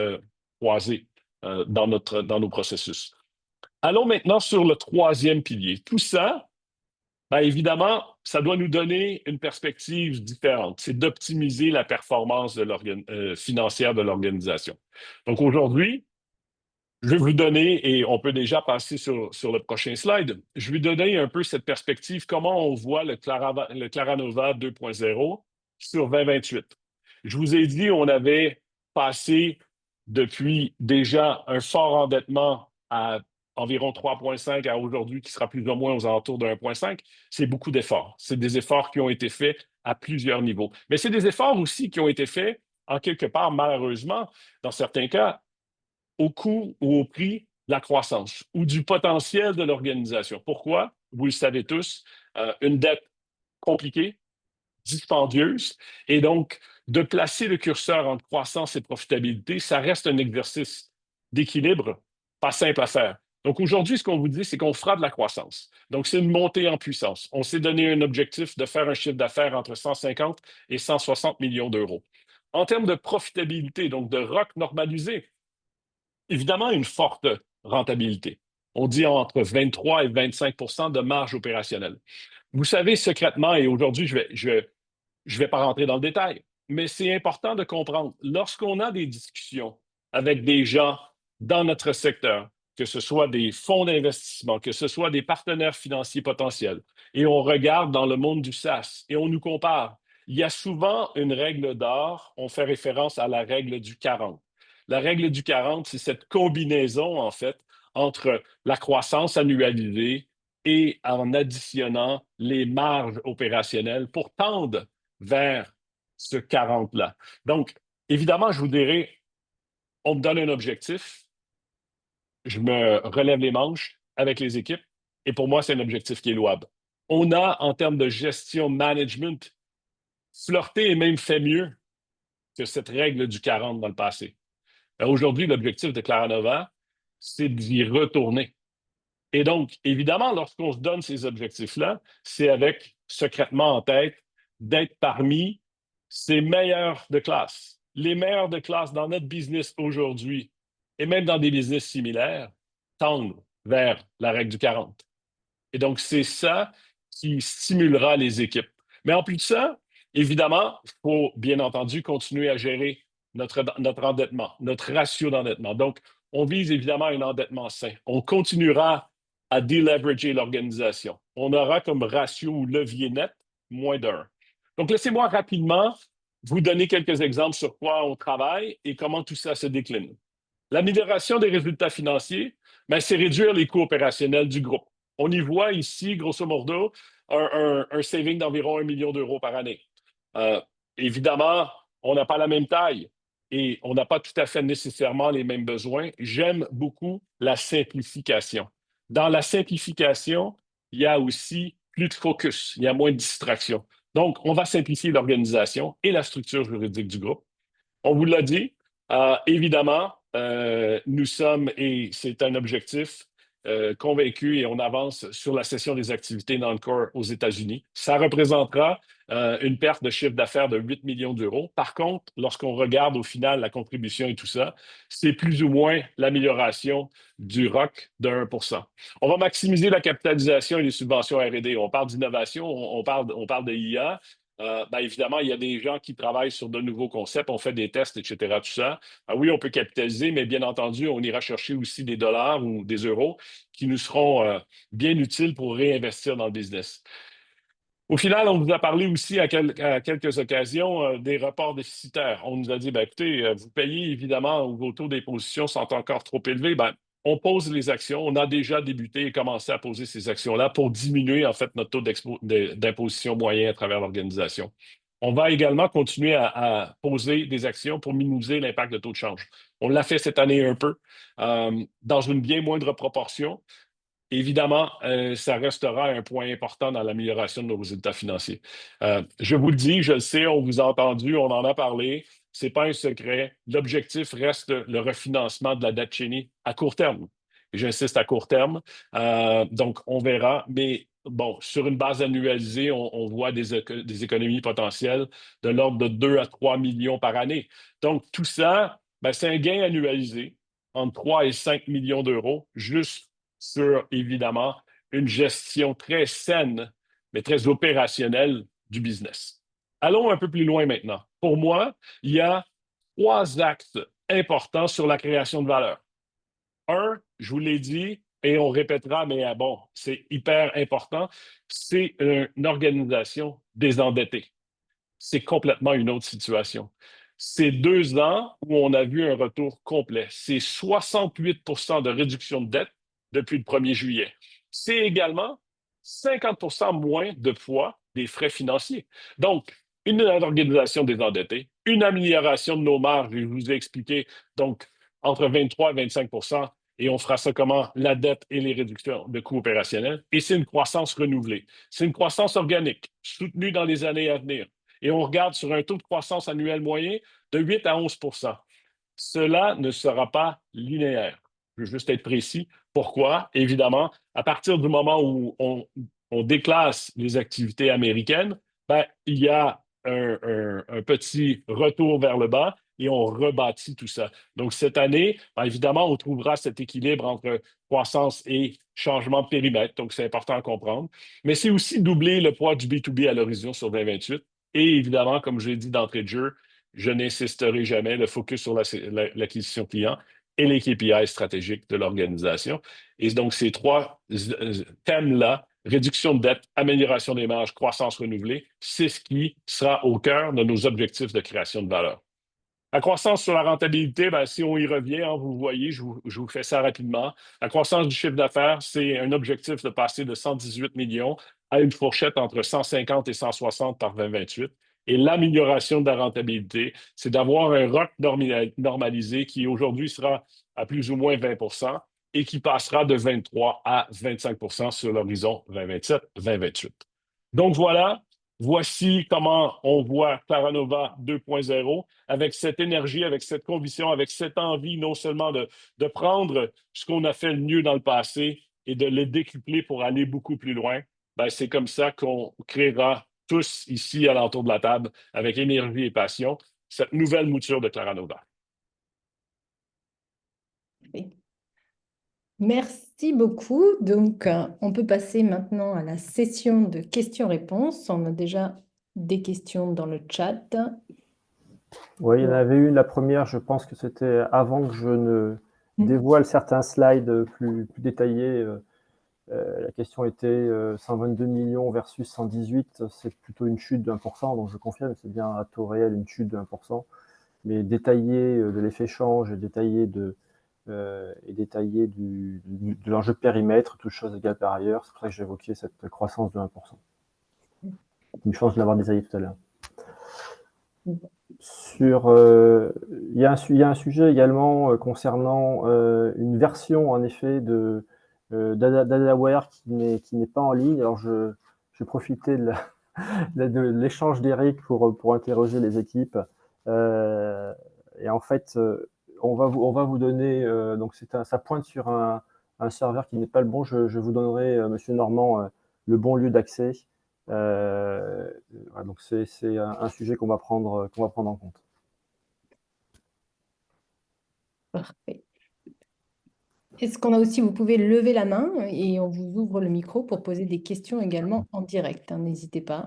croisées dans nos processus. Allons maintenant sur le troisième pilier. Tout ça, bien, évidemment, ça doit nous donner une perspective différente. C'est d'optimiser la performance financière de l'organisation. Donc aujourd'hui, je vais vous donner, et on peut déjà passer sur le prochain slide, je vais vous donner un peu cette perspective, comment on voit le Claranova 2.0 sur 2028. Je vous ai dit, on avait passé depuis déjà un fort endettement à environ 3,5 à aujourd'hui, qui sera plus ou moins aux alentours de 1,5. C'est beaucoup d'efforts. C'est des efforts qui ont été faits à plusieurs niveaux. Mais c'est des efforts aussi qui ont été faits, en quelque part, malheureusement, dans certains cas, au coût ou au prix de la croissance ou du potentiel de l'organisation. Pourquoi? Vous le savez tous, une dette compliquée, dispendieuse, et donc de placer le curseur entre croissance et profitabilité, ça reste un exercice d'équilibre pas simple à faire. Donc aujourd'hui, ce qu'on vous dit, c'est qu'on fera de la croissance. Donc c'est une montée en puissance. On s'est donné un objectif de faire un chiffre d'affaires entre 150 et 160 millions d'euros. En termes de profitabilité, donc de ROC normalisé, évidemment, une forte rentabilité. On dit entre 23 et 25 de marge opérationnelle. Vous savez, secrètement, et aujourd'hui, je vais pas rentrer dans le détail, mais c'est important de comprendre, lorsqu'on a des discussions avec des gens dans notre secteur, que ce soit des fonds d'investissement, que ce soit des partenaires financiers potentiels, et on regarde dans le monde du SaaS et on nous compare, il y a souvent une règle d'or, on fait référence à la règle du 40. La règle du 40, c'est cette combinaison, en fait, entre la croissance annualisée et en additionnant les marges opérationnelles pour tendre vers ce 40-là. Donc, évidemment, je vous dirais, on me donne un objectif, je me relève les manches avec les équipes, et pour moi, c'est un objectif qui est louable. On a, en termes de gestion management, flirté et même fait mieux que cette règle du 40 dans le passé. Aujourd'hui, l'objectif de Claranova, c'est d'y retourner. Et donc, évidemment, lorsqu'on se donne ces objectifs-là, c'est avec secrètement en tête d'être parmi ces meilleurs de classe. Les meilleurs de classe dans notre business aujourd'hui, et même dans des business similaires, tendent vers la règle du 40. Et donc, c'est ça qui stimulera les équipes. Mais en plus de ça, évidemment, il faut bien entendu continuer à gérer notre endettement, notre ratio d'endettement. Donc, on vise évidemment un endettement sain. On continuera à déleverager l'organisation. On aura comme ratio ou levier net moins d'1. Donc, laissez-moi rapidement vous donner quelques exemples sur quoi on travaille et comment tout ça se décline. L'amélioration des résultats financiers, ben, c'est réduire les coûts opérationnels du groupe. On y voit ici, grosso modo, un saving d'environ 1 million d'euros par année. Euh, Évidemment, on n'a pas la même taille et on n'a pas tout à fait nécessairement les mêmes besoins. J'aime beaucoup la simplification. Dans la simplification, il y a aussi plus de focus, il y a moins de distraction. Donc, on va simplifier l'organisation et la structure juridique du groupe. On vous l'a dit, évidemment, nous sommes, et c'est un objectif, convaincus et on avance sur la cession des activités non-core aux États-Unis. Ça représentera une perte de chiffre d'affaires de 8 millions d'euros. Par contre, lorsqu'on regarde au final la contribution et tout ça, c'est plus ou moins l'amélioration du ROC de 1%. On va maximiser la capitalisation et les subventions R&D. On parle d'innovation, on parle de IA. Ben évidemment, il y a des gens qui travaillent sur de nouveaux concepts, on fait des tests, etc., tout ça. Oui, on peut capitaliser, mais bien entendu, on ira chercher aussi des dollars ou des euros qui nous seront bien utiles pour réinvestir dans le business. Au final, on vous a parlé aussi à quelques occasions des rapports déficitaires. On nous a dit, ben, écoutez, vous payez évidemment où vos taux d'imposition sont encore trop élevés. Ben, on pose les actions. On a déjà débuté et commencé à poser ces actions-là pour diminuer en fait notre taux d'imposition moyen à travers l'organisation. On va également continuer à poser des actions pour minimiser l'impact de taux de change. On l'a fait cette année un peu, dans une bien moindre proportion. Évidemment, ça restera un point important dans l'amélioration de nos résultats financiers. Je vous le dis, je le sais, on vous a entendu, on en a parlé. Ce n'est pas un secret. L'objectif reste le refinancement de la dette Cheney à court terme. Et j'insiste à court terme. Donc, on verra. Mais bon, sur une base annualisée, on voit des économies potentielles de l'ordre de 2 à 3 millions par année. Donc, tout ça, ben, c'est un gain annualisé entre 3 et 5 millions d'euros, juste sur, évidemment, une gestion très saine, mais très opérationnelle du business. Allons un peu plus loin maintenant. Pour moi, il y a 3 axes importants sur la création de valeur. Un, je vous l'ai dit, et on répétera, mais bon, c'est hyper important, c'est une organisation désendettée. C'est complètement une autre situation. C'est 2 ans où on a vu un retour complet. C'est 68 de réduction de dette depuis le 1er juillet. C'est également 50 moins de poids des frais financiers. Donc, une organisation désendettée, une amélioration de nos marges, je vous ai expliqué, donc entre 23 et 25 et on fera ça comment? La dette et les réductions de coûts opérationnels. Et c'est une croissance renouvelée. C'est une croissance organique, soutenue dans les années à venir. Et on regarde sur un taux de croissance annuel moyen de 8 à 11 Cela ne sera pas linéaire. Je veux juste être précis. Pourquoi? Évidemment, à partir du moment où on déclasse les activités américaines, ben, il y a un petit retour vers le bas et on rebâtit tout ça. Donc, cette année, ben, évidemment, on trouvera cet équilibre entre croissance et changement de périmètre. Donc, c'est important à comprendre. Mais c'est aussi doubler le poids du B2B à l'horizon sur 2028. Et évidemment, comme je l'ai dit d'entrée de jeu, je n'insisterai jamais, le focus sur l'acquisition client et les KPI stratégiques de l'organisation. Et donc, ces 3 thèmes-là, réduction de dette, amélioration des marges, croissance renouvelée, c'est ce qui sera au cœur de nos objectifs de création de valeur. La croissance sur la rentabilité, ben, si on y revient, hein, vous voyez, je vous fais ça rapidement. La croissance du chiffre d'affaires, c'est un objectif de passer de 118 millions à une fourchette entre 150 et 160 par 2028. Et l'amélioration de la rentabilité, c'est d'avoir un ROC normalisé qui aujourd'hui sera à plus ou moins 20 et qui passera de 23 à 25 sur l'horizon 2027-2028. Donc voilà, voici comment on voit Claranova 2.0 avec cette énergie, avec cette conviction, avec cette envie non seulement de prendre ce qu'on a fait le mieux dans le passé et de le décupler pour aller beaucoup plus loin. Ben, c'est comme ça qu'on créera tous ici à l'entour de la table, avec énergie et passion, cette nouvelle mouture de Claranova. Merci beaucoup. Donc, on peut passer maintenant à la session de questions-réponses. On a déjà des questions dans le chat. Oui, il y en avait une, la première, je pense que c'était avant que je ne dévoile certains slides plus détaillés. La question était 122 millions versus 118, c'est plutôt une chute de 1%, donc je confirme, c'est bien à taux réel une chute de 1%, mais détaillé de l'effet change et détaillé de l'enjeu périmètre, toutes choses égales par ailleurs, c'est pour ça que j'évoquais cette croissance de 1%. Une chance de l'avoir détaillé tout à l'heure. Il y a un sujet également concernant une version en effet d'Adaware qui n'est pas en ligne. Alors je profitais de l'échange d'Eric pour interroger les équipes. Et en fait, on va vous donner, donc ça pointe sur un serveur qui n'est pas le bon. Je vous donnerai, Monsieur Normand, le bon lieu d'accès. Voilà, donc c'est un sujet qu'on va prendre en compte. Parfait. Est-ce qu'on a aussi, vous pouvez lever la main et on vous ouvre le micro pour poser des questions également en direct, hein, n'hésitez pas.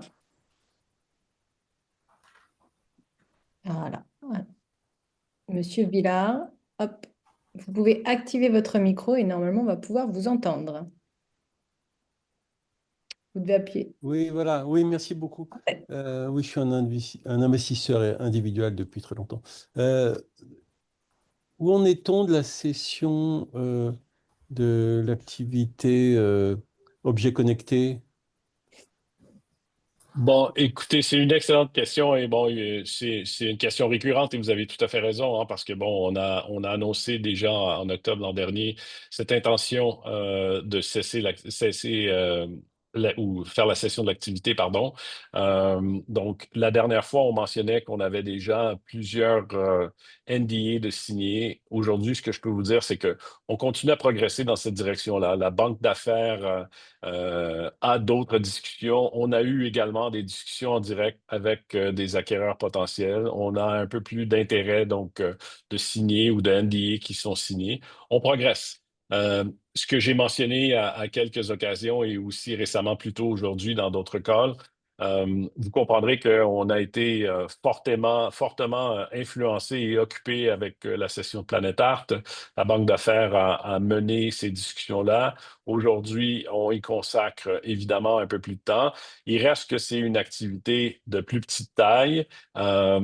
Voilà. Monsieur Villard, hop, vous pouvez activer votre micro et normalement on va pouvoir vous entendre. Vous devez appuyer. Oui, voilà. Oui, merci beaucoup. Oui, je suis un investisseur individuel depuis très longtemps. Où en est-on de la session de l'activité objet connecté? Bon, écoutez, c'est une excellente question et bon, c'est une question récurrente et vous avez tout à fait raison, hein, parce que bon, on a annoncé déjà en octobre l'an dernier cette intention de ou faire la cession de l'activité, pardon. Donc, la dernière fois, on mentionnait qu'on avait déjà plusieurs NDA de signer. Aujourd'hui, ce que je peux vous dire, c'est que on continue à progresser dans cette direction-là. La banque d'affaires à d'autres discussions. On a eu également des discussions en direct avec des acquéreurs potentiels. On a un peu plus d'intérêt donc de signer ou de NDA qui sont signés. On progresse. Ce que j'ai mentionné à quelques occasions et aussi récemment plus tôt aujourd'hui dans d'autres calls, vous comprendrez qu'on a été fortement influencé et occupé avec la session de Planète Art. La banque d'affaires a mené ces discussions-là. Aujourd'hui, on y consacre évidemment un peu plus de temps. Il reste que c'est une activité de plus petite taille.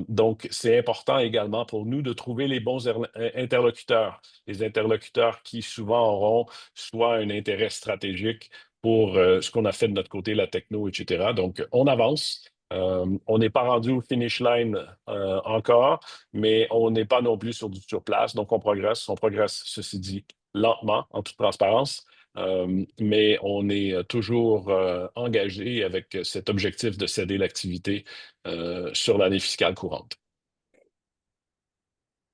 Donc, c'est important également pour nous de trouver les bons interlocuteurs. Les interlocuteurs qui souvent auront soit un intérêt stratégique pour ce qu'on a fait de notre côté, la techno, etc. Donc, on avance. On n'est pas rendu au finish line encore, mais on n'est pas non plus sur place. Donc, on progresse. On progresse, ceci dit, lentement, en toute transparence. Mais on est toujours engagé avec cet objectif de céder l'activité sur l'année fiscale courante.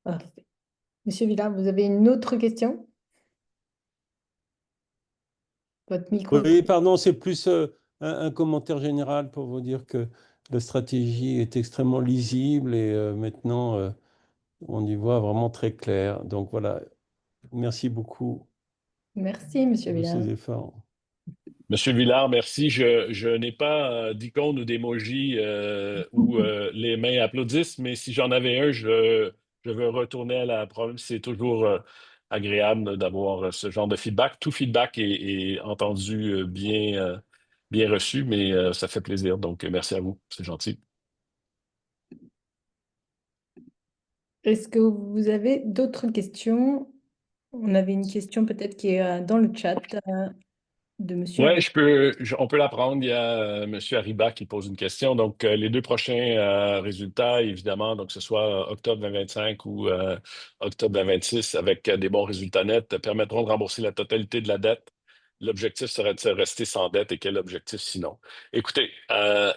Parfait. Monsieur Villard, vous avez une autre question? Votre micro. Oui, pardon, c'est plus un commentaire général pour vous dire que la stratégie est extrêmement lisible et maintenant on y voit vraiment très clair. Donc voilà, merci beaucoup Merci, Monsieur de Villard. ces efforts. Monsieur Villard, merci. Je n'ai pas d'icône ou d'emoji où les mains applaudissent, mais si j'en avais un, je veux retourner à la problème. C'est toujours agréable d'avoir ce genre de feedback. Tout feedback est entendu bien reçu, mais ça fait plaisir. Donc, merci à vous. C'est gentil. Est-ce que vous avez d'autres questions? On avait une question peut-être qui est dans le chat de Monsieur Oui, Harry. on peut la prendre. Il y a M. Arriba qui pose une question. Donc, les deux prochains résultats, évidemment, donc que ce soit octobre 2025 ou octobre 2026, avec des bons résultats nets, permettront de rembourser la totalité de la dette. L'objectif serait de se rester sans dette et quel objectif sinon? Écoutez,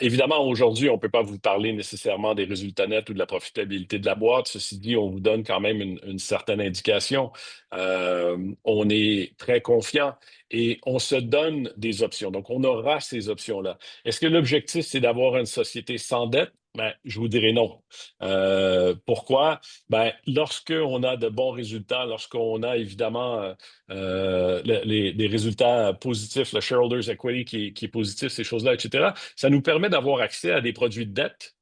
évidemment, aujourd'hui, on ne peut pas vous parler nécessairement des résultats nets ou de la profitabilité de la boîte. Ceci dit, on vous donne quand même une certaine indication. On est très confiant et on se donne des options. Donc, on aura ces options-là. Est-ce que l'objectif, c'est d'avoir une société sans dette? Ben, je vous dirais non. Pourquoi? Ben, lorsqu'on a de bons résultats, lorsqu'on a évidemment des résultats positifs, le shareholders equity qui est positif, ces choses-là, etc., ça nous permet d'avoir accès à des produits de dette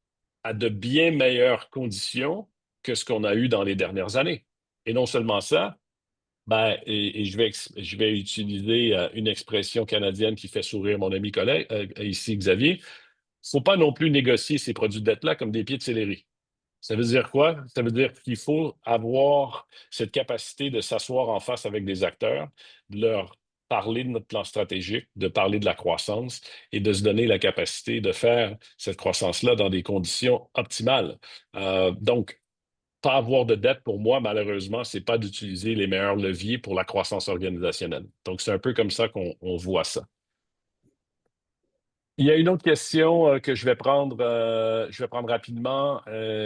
à de bien meilleures conditions que ce qu'on a eu dans les dernières années. Et non seulement ça, ben, et je vais utiliser une expression canadienne qui fait sourire mon ami collègue, ici, Xavier. Il ne faut pas non plus négocier ces produits de dette-là comme des pieds de céleri. Ça veut dire quoi? Ça veut dire qu'il faut avoir cette capacité de s'asseoir en face avec des acteurs, de leur parler de notre plan stratégique, de parler de la croissance et de se donner la capacité de faire cette croissance-là dans des conditions optimales. Donc, pas avoir de dette pour moi, malheureusement, c'est pas d'utiliser les meilleurs leviers pour la croissance organisationnelle. Donc, c'est un peu comme ça qu'on voit ça. Il y a une autre question que je vais prendre rapidement.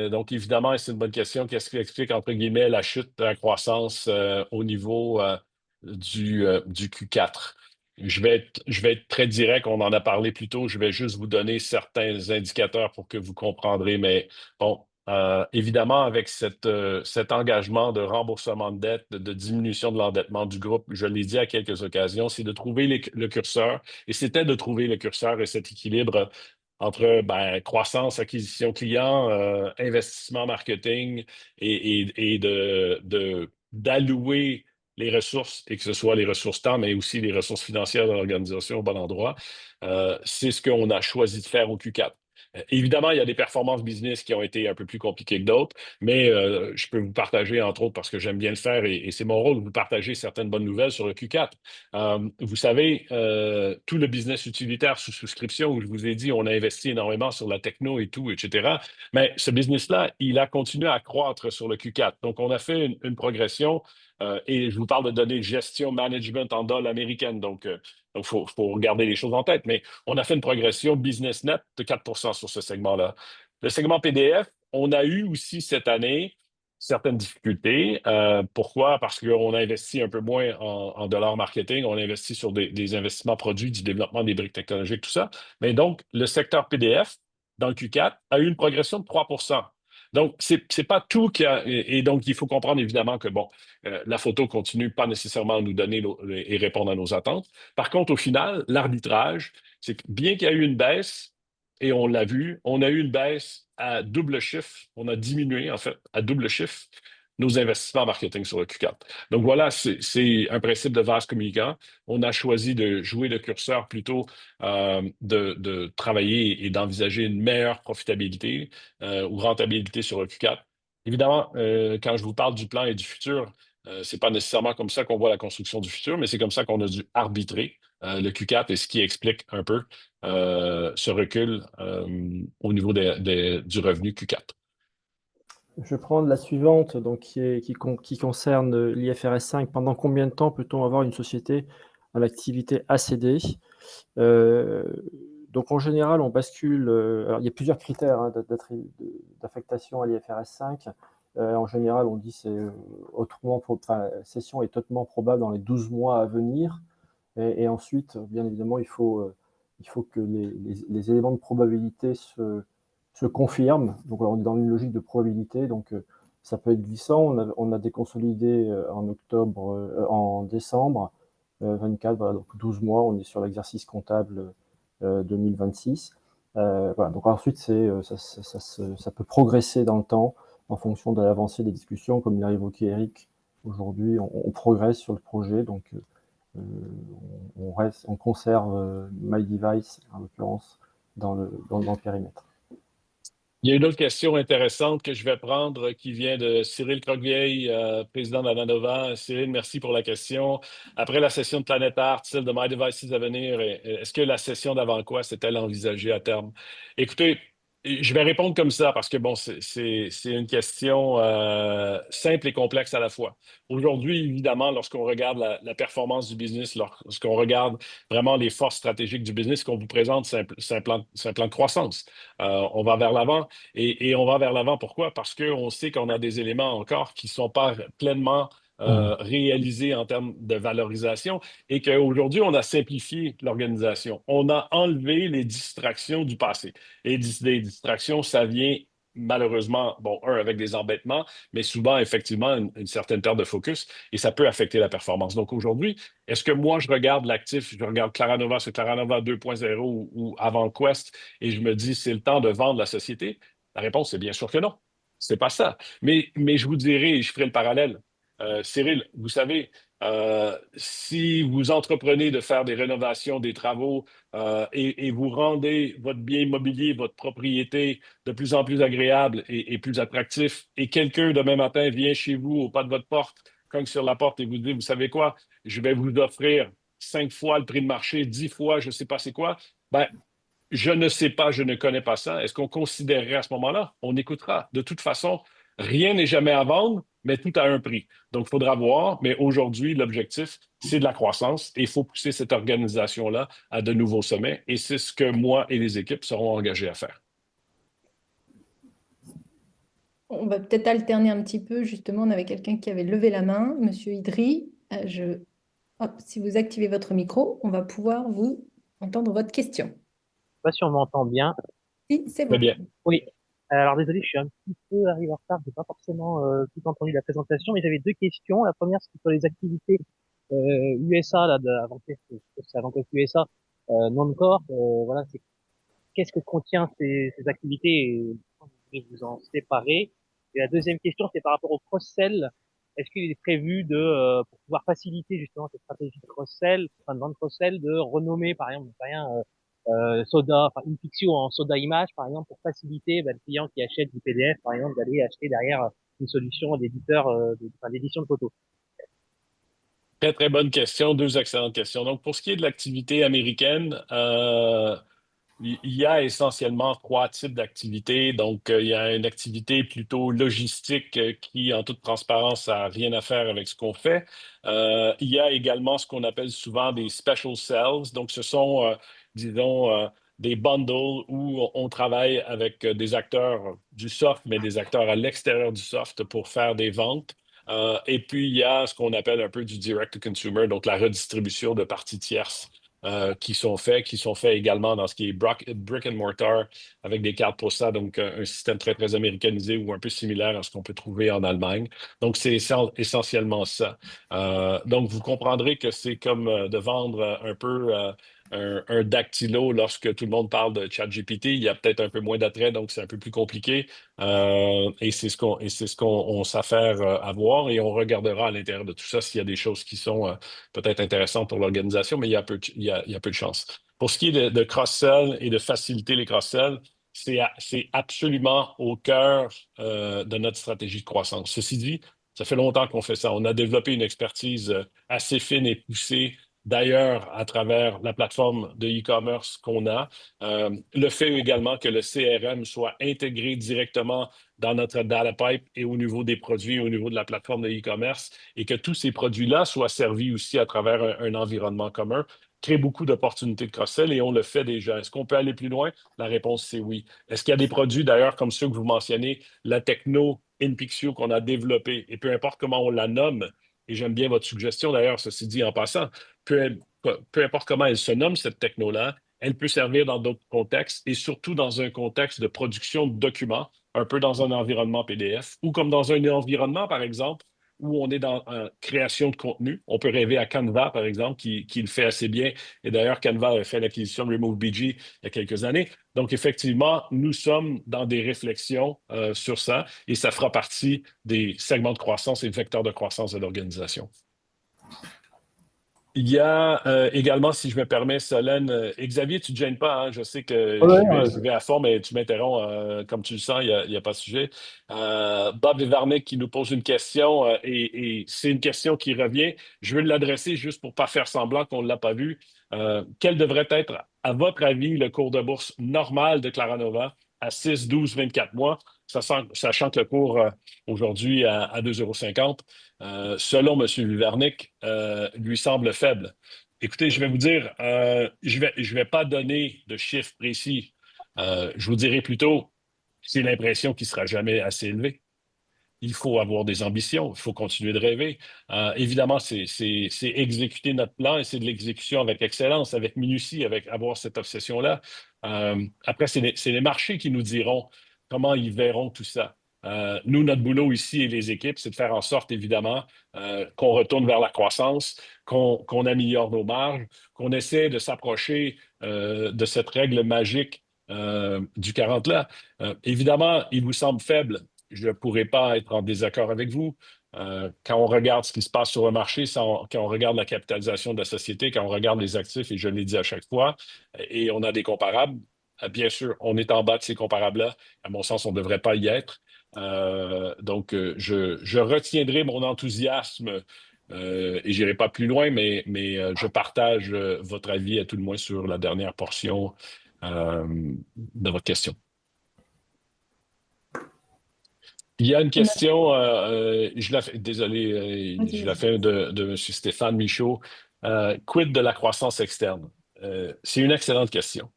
Donc, évidemment, c'est une bonne question. Qu'est-ce qui explique, entre guillemets, la chute de la croissance au niveau du Q4? Je vais être très direct, on en a parlé plus tôt. Je vais juste vous donner certains indicateurs pour que vous comprendrez. Mais bon, évidemment, avec cet engagement de remboursement de dette, de diminution de l'endettement du groupe, je l'ai dit à quelques occasions, c'est de trouver le curseur. Et c'était de trouver le curseur et cet équilibre entre ben, croissance, acquisition client, investissement marketing et d'allouer les ressources, et que ce soit les ressources temps, mais aussi les ressources financières de l'organisation au bon endroit. C'est ce qu'on a choisi de faire au Q4. Évidemment, il y a des performances business qui ont été un peu plus compliquées que d'autres, mais je peux vous partager, entre autres, parce que j'aime bien le faire et c'est mon rôle de vous partager certaines bonnes nouvelles sur le Q4. Vous savez, tout le business utilitaire sous souscription, où je vous ai dit, on a investi énormément sur la techno et tout, etc. Mais ce business-là, il a continué à croître sur le Q4. Donc, on a fait une progression et je vous parle de données de gestion management en dollars américaines. Donc, faut regarder les choses en tête. Mais on a fait une progression business net de 4 sur ce segment-là. Le segment PDF, on a eu aussi cette année certaines difficultés. Pourquoi? Parce qu'on a investi un peu moins en dollars marketing, on a investi sur des investissements produits, du développement des briques technologiques, tout ça. Mais donc, le secteur PDF, dans le Q4, a eu une progression de 3. Donc, c'est pas tout qui a. Et donc, il faut comprendre évidemment que, bon, la photo continue pas nécessairement à nous donner et répondre à nos attentes. Par contre, au final, l'arbitrage, c'est que bien qu'il y a eu une baisse, et on l'a vu, on a eu une baisse à double chiffre, on a diminué en fait à double chiffre nos investissements en marketing sur le Q4. Donc voilà, c'est un principe de vase communicant. On a choisi de jouer le curseur plutôt de travailler et d'envisager une meilleure profitabilité ou rentabilité sur le Q4. Évidemment, quand je vous parle du plan et du futur, c'est pas nécessairement comme ça qu'on voit la construction du futur, mais c'est comme ça qu'on a dû arbitrer le Q4 et ce qui explique un peu ce recul au niveau du revenu Q4. Je vais prendre la suivante, donc qui concerne l'IFRS 5. Pendant combien de temps peut-on avoir une société à l'activité ACD? Donc en général, on bascule. Alors il y a plusieurs critères hein, d'affectation à l'IFRS 5. En général, on dit c'est cession est hautement probable dans les 12 mois à venir. Et ensuite, bien évidemment, il faut que les éléments de probabilité se confirment. Donc là, on est dans une logique de probabilité. Donc ça peut être glissant. On a déconsolidé en décembre 24, voilà, donc 12 mois. On est sur l'exercice comptable 2026. Voilà. Donc ensuite, ça peut progresser dans le temps en fonction de l'avancée des discussions. Comme l'a évoqué Eric, aujourd'hui, on progresse sur le projet. Donc on conserve MyDevice, en l'occurrence, dans le périmètre. Il y a une autre question intéressante que je vais prendre qui vient de Cyril Croquevieille, président d'Avanova. Cyril, merci pour la question. Après la session de Planète Art, celle de MyDevices à venir, est-ce que la session d'avant quoi s'est-elle envisagée à terme? Écoutez, je vais répondre comme ça parce que bon, c'est une question simple et complexe à la fois. Aujourd'hui, évidemment, lorsqu'on regarde la performance du business, lorsqu'on regarde vraiment les forces stratégiques du business qu'on vous présente, c'est un plan de croissance. On va vers l'avant et on va vers l'avant. Pourquoi? Parce qu'on sait qu'on a des éléments encore qui ne sont pas pleinement réalisé en termes de valorisation et qu'aujourd'hui, on a simplifié l'organisation. On a enlevé les distractions du passé. Et des distractions, ça vient malheureusement, bon, avec des embêtements, mais souvent, effectivement, une certaine perte de focus et ça peut affecter la performance. Donc aujourd'hui, est-ce que moi, je regarde l'actif, je regarde Claranova, c'est Claranova 2.0 ou avant Quest et je me dis, c'est le temps de vendre la société? La réponse est bien sûr que non. C'est pas ça. Mais je vous dirai, et je ferai le parallèle. Cyril, vous savez, si vous entreprenez de faire des rénovations, des travaux et vous rendez votre bien immobilier, votre propriété de plus en plus agréable et plus attractif, et quelqu'un demain matin vient chez vous au pas de votre porte, cogne sur la porte et vous dit, vous savez quoi, je vais vous offrir 5 fois le prix de marché, 10 fois, je ne sais pas c'est quoi, ben, je ne sais pas, je ne connais pas ça. Est-ce qu'on considérerait à ce moment-là? On écoutera. De toute façon, rien n'est jamais à vendre, mais tout a un prix. Donc, il faudra voir. Mais aujourd'hui, l'objectif, c'est de la croissance et il faut pousser cette organisation-là à de nouveaux sommets. Et c'est ce que moi et les équipes seront engagés à faire. On va peut-être alterner un petit peu. Justement, on avait quelqu'un qui avait levé la main, Monsieur Idri. Hop, si vous activez votre micro, on va pouvoir vous entendre votre question. Je sais pas si on m'entend bien. Si, c'est Très bon. bien. Oui. Alors désolé, je suis un petit peu arrivé en retard, j'ai pas forcément tout entendu la présentation, mais j'avais deux questions. La première, c'est sur les activités USA là, c'est avant que USA non-core. Voilà, c'est qu'est-ce que contient ces activités et comment vous voulez vous en séparer. Et la deuxième question, c'est par rapport au cross-sell. Est-ce qu'il est prévu pour pouvoir faciliter justement cette stratégie de cross-sell, enfin de vente cross-sell, de renommer par exemple, rien, Soda, enfin Impixio en Soda Image par exemple, pour faciliter le client qui achète du PDF par exemple d'aller acheter derrière une solution d'éditeur, d'édition de photos. Très, très bonne question. Deux excellentes questions. Donc, pour ce qui est de l'activité américaine, il y a essentiellement trois types d'activités. Donc, il y a une activité plutôt logistique qui, en toute transparence, n'a rien à faire avec ce qu'on fait. Il y a également ce qu'on appelle souvent des special sales. Donc, ce sont, disons, des bundles où on travaille avec des acteurs du soft, mais des acteurs à l'extérieur du soft pour faire des ventes. Et puis, il y a ce qu'on appelle un peu du direct-to-consumer, donc la redistribution de parties tierces qui sont faits également dans ce qui est brick and mortar avec des cartes postales, donc un système très, très américanisé ou un peu similaire à ce qu'on peut trouver en Allemagne. Donc, c'est essentiellement ça. Donc, vous comprendrez que c'est comme de vendre un peu un dactylo lorsque tout le monde parle de ChatGPT. Il y a peut-être un peu moins d'attrait, donc c'est un peu plus compliqué. Et c'est ce qu'on s'affaire à voir et on regardera à l'intérieur de tout ça s'il y a des choses qui sont peut-être intéressantes pour l'organisation, mais il y a peu de chance. Pour ce qui est de cross-sell et de faciliter les cross-sell, c'est absolument au cœur de notre stratégie de croissance. Ceci dit, ça fait longtemps qu'on fait ça. On a développé une expertise assez fine et poussée d'ailleurs à travers la plateforme de e-commerce qu'on a. Le fait également que le CRM soit intégré directement dans notre data pipe et au niveau des produits, au niveau de la plateforme de e-commerce, et que tous ces produits-là soient servis aussi à travers un environnement commun, crée beaucoup d'opportunités de cross-sell et on le fait déjà. Est-ce qu'on peut aller plus loin? La réponse, c'est oui. Est-ce qu'il y a des produits, d'ailleurs, comme ceux que vous mentionnez, la techno Inpixio qu'on a développé, et peu importe comment on la nomme, et j'aime bien votre suggestion d'ailleurs, ceci dit en passant, peu, peu importe comment elle se nomme, cette techno-là, elle peut servir dans d'autres contextes et surtout dans un contexte de production de documents, un peu dans un environnement PDF ou comme dans un environnement, par exemple, où on est dans création de contenu. On peut rêver à Canva, par exemple, qui le fait assez bien. Et d'ailleurs, Canva a fait l'acquisition de RemoveBG il y a quelques années. Donc, effectivement, nous sommes dans des réflexions sur ça et ça fera partie des segments de croissance et de vecteurs de croissance de l'organisation. Il y a également, si je me permets, Solène, Xavier, tu ne te gênes pas, hein? Je sais que j'y vais à fond, mais tu m'interromps comme tu le sens, il n'y a pas de sujet. Bob Vivarnik qui nous pose une question et c'est une question qui revient. Je veux l'adresser juste pour ne pas faire semblant qu'on ne l'a pas vu. Quel devrait être, à votre avis, le cours de bourse normal de Claranova à 6, 12, 24 mois, sachant que le cours aujourd'hui à 2,50 €? Selon M. Vivarnik, lui semble faible. Écoutez, je vais vous dire, je vais pas donner de chiffres précis. Je vous dirai plutôt, j'ai l'impression qu'il ne sera jamais assez élevé. il faut avoir des ambitions, il faut continuer de rêver. Évidemment, c'est exécuter notre plan et c'est de l'exécution avec excellence, avec minutie, avec avoir cette obsession-là. Après, c'est les marchés qui nous diront comment ils verront tout ça. Nous, notre boulot ici et les équipes, c'est de faire en sorte, évidemment, qu'on retourne vers la croissance, qu'on améliore nos marges, qu'on essaie de s'approcher de cette règle magique du 40 là. Évidemment, il vous semble faible. Je ne pourrais pas être en désaccord avec vous. Quand on regarde ce qui se passe sur le marché, quand on regarde la capitalisation de la société, quand on regarde les actifs, et je l'ai dit à chaque fois, et on a des comparables, bien sûr, on est en bas de ces comparables-là. À mon sens, on ne devrait pas y être. Donc, je retiendrai mon enthousiasme et je n'irai pas plus loin, mais je partage votre avis à tout le moins sur la dernière portion de votre question. Il y a une question, désolé, je la fais de M. Stéphane Michaud. Quid de la croissance externe? C'est une excellente question.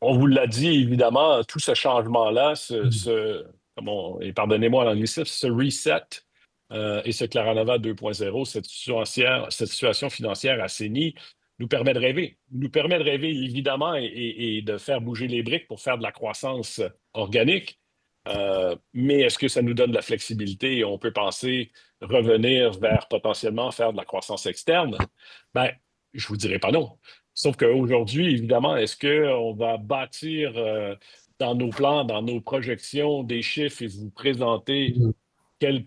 On vous l'a dit, évidemment, tout ce changement-là, et pardonnez-moi l'anglicisme, ce reset et ce Claranova 2.0, cette situation financière assainie, nous permet de rêver. Nous permet de rêver, évidemment, et de faire bouger les briques pour faire de la croissance organique. Mais est-ce que ça nous donne de la flexibilité et on peut penser revenir vers potentiellement faire de la croissance externe? Ben, je vous dirais pas non. Sauf qu'aujourd'hui, évidemment, est-ce qu'on va bâtir dans nos plans, dans nos projections, des chiffres et vous présenter quel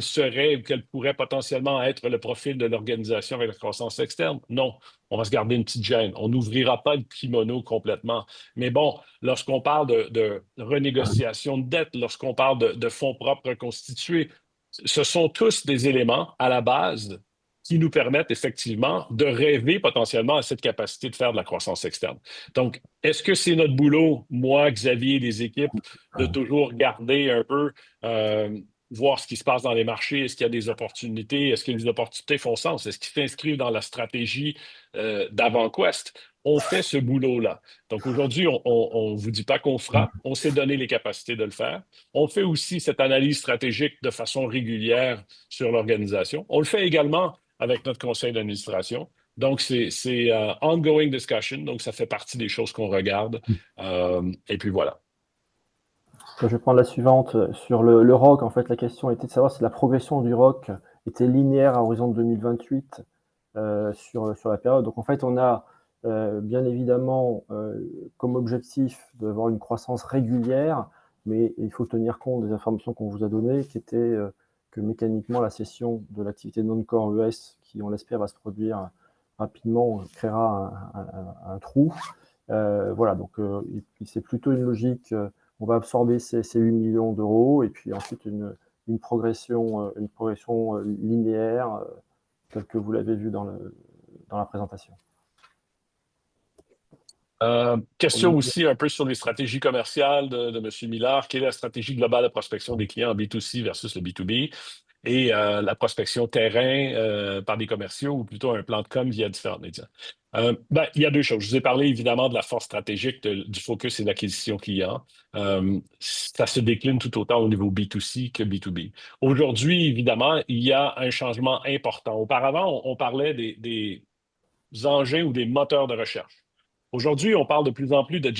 serait ou quel pourrait potentiellement être le profil de l'organisation avec la croissance externe? Non, on va se garder une petite gêne. On n'ouvrira pas le kimono complètement. Mais bon, lorsqu'on parle de renégociation de dette, lorsqu'on parle de fonds propres reconstitués, ce sont tous des éléments à la base qui nous permettent effectivement de rêver potentiellement à cette capacité de faire de la croissance externe. Donc, est-ce que c'est notre boulot, moi, Xavier, les équipes, de toujours garder un peu, voir ce qui se passe dans les marchés, est-ce qu'il y a des opportunités, est-ce que les opportunités font sens, est-ce qu'ils s'inscrivent dans la stratégie d'AvantQuest? On fait ce boulot-là. Donc aujourd'hui, on ne vous dit pas qu'on fera, on s'est donné les capacités de le faire. On fait aussi cette analyse stratégique de façon régulière sur l'organisation. On le fait également avec notre conseil d'administration. Donc, c'est ongoing discussion. Donc, ça fait partie des choses qu'on regarde. Et puis voilà. Je vais prendre la suivante. Sur le ROC, en fait, la question était de savoir si la progression du ROC était linéaire à horizon de 2028 sur la période. Donc, en fait, on a bien évidemment comme objectif d'avoir une croissance régulière, mais il faut tenir compte des informations qu'on vous a données, qui étaient que mécaniquement, la cession de l'activité non-core US, qui, on l'espère, va se produire rapidement, créera un trou. Voilà, donc c'est plutôt une logique... on va absorber ces 8 millions d'euros et puis ensuite une progression linéaire telle que vous l'avez vu dans la présentation. Question aussi un peu sur les stratégies commerciales de M. Millard. Quelle est la stratégie globale de prospection des clients en B2C versus le B2B et la prospection terrain par des commerciaux ou plutôt un plan de com via différents médias? Il y a deux choses. Je vous ai parlé évidemment de la force stratégique du focus et de l'acquisition client. Ça se décline tout autant au niveau B2C que B2B. Aujourd'hui, évidemment, il y a un changement important. Auparavant, on parlait des engins ou des moteurs de recherche. Aujourd'hui, on parle de plus en plus de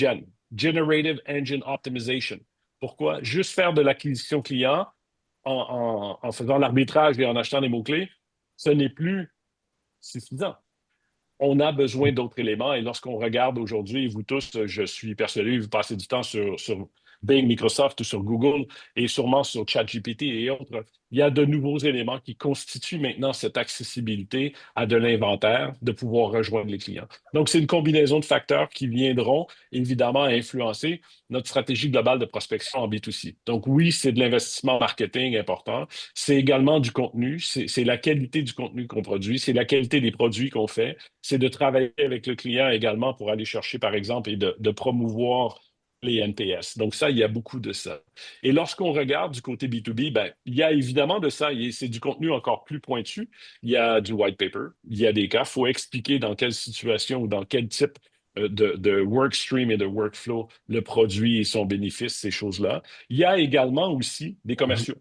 Generative Engine Optimization. Pourquoi? Juste faire de l'acquisition client en faisant l'arbitrage et en achetant des mots-clés, ce n'est plus suffisant. On a besoin d'autres éléments et lorsqu'on regarde aujourd'hui, vous tous, je suis persuadé, vous passez du temps sur Bing, Microsoft ou sur Google et sûrement sur ChatGPT et autres, il y a de nouveaux éléments qui constituent maintenant cette accessibilité à de l'inventaire, de pouvoir rejoindre les clients. Donc, c'est une combinaison de facteurs qui viendront évidemment influencer notre stratégie globale de prospection en B2C. Donc, oui, c'est de l'investissement marketing important. C'est également du contenu. C'est la qualité du contenu qu'on produit. C'est la qualité des produits qu'on fait. C'est de travailler avec le client également pour aller chercher, par exemple, et de promouvoir les NPS. Donc ça, il y a beaucoup de ça. Et lorsqu'on regarde du côté B2B, il y a évidemment de ça. C'est du contenu encore plus pointu. Il y a du white paper. Il y a des cas. Il faut expliquer dans quelle situation ou dans quel type de workstream et de workflow le produit et son bénéfice, ces choses-là. Il y a également aussi des commerciaux.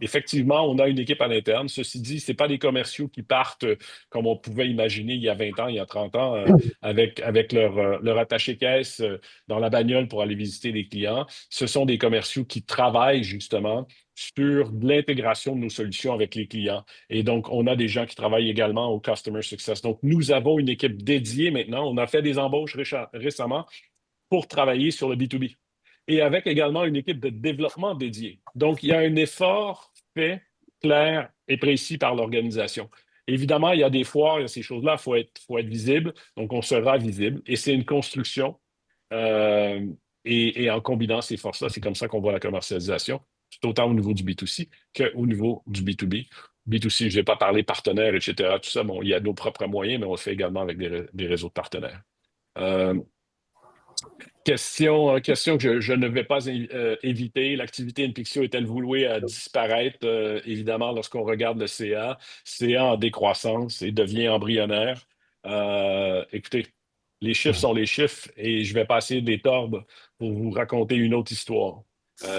Effectivement, on a une équipe à l'interne. Ceci dit, ce n'est pas des commerciaux qui partent comme on pouvait imaginer il y a 20 ans, il y a 30 ans, avec leur attaché-caisse dans la bagnole pour aller visiter les clients. Ce sont des commerciaux qui travaillent justement sur l'intégration de nos solutions avec les clients. Et donc, on a des gens qui travaillent également au Customer Success. Donc, nous avons une équipe dédiée maintenant. On a fait des embauches récemment pour travailler sur le B2B. Et avec également une équipe de développement dédiée. Donc, il y a un effort fait, clair et précis par l'organisation. Évidemment, il y a des foires, il y a ces choses-là, faut être visible. Donc, on sera visible. Et c'est une construction. Euh, et en combinant ces forces-là, c'est comme ça qu'on voit la commercialisation, tout autant au niveau du B2C qu'au niveau du B2B. B2C, je n'ai pas parlé partenaires, etc. Tout ça, bon, il y a nos propres moyens, mais on le fait également avec des réseaux de partenaires. Question que je ne vais pas éviter. L'activité Inpixio est-elle vouée à disparaître? Évidemment, lorsqu'on regarde le CA, CA en décroissance et devient embryonnaire. Écoutez, les chiffres sont les chiffres et je vais passer des torbes pour vous raconter une autre histoire.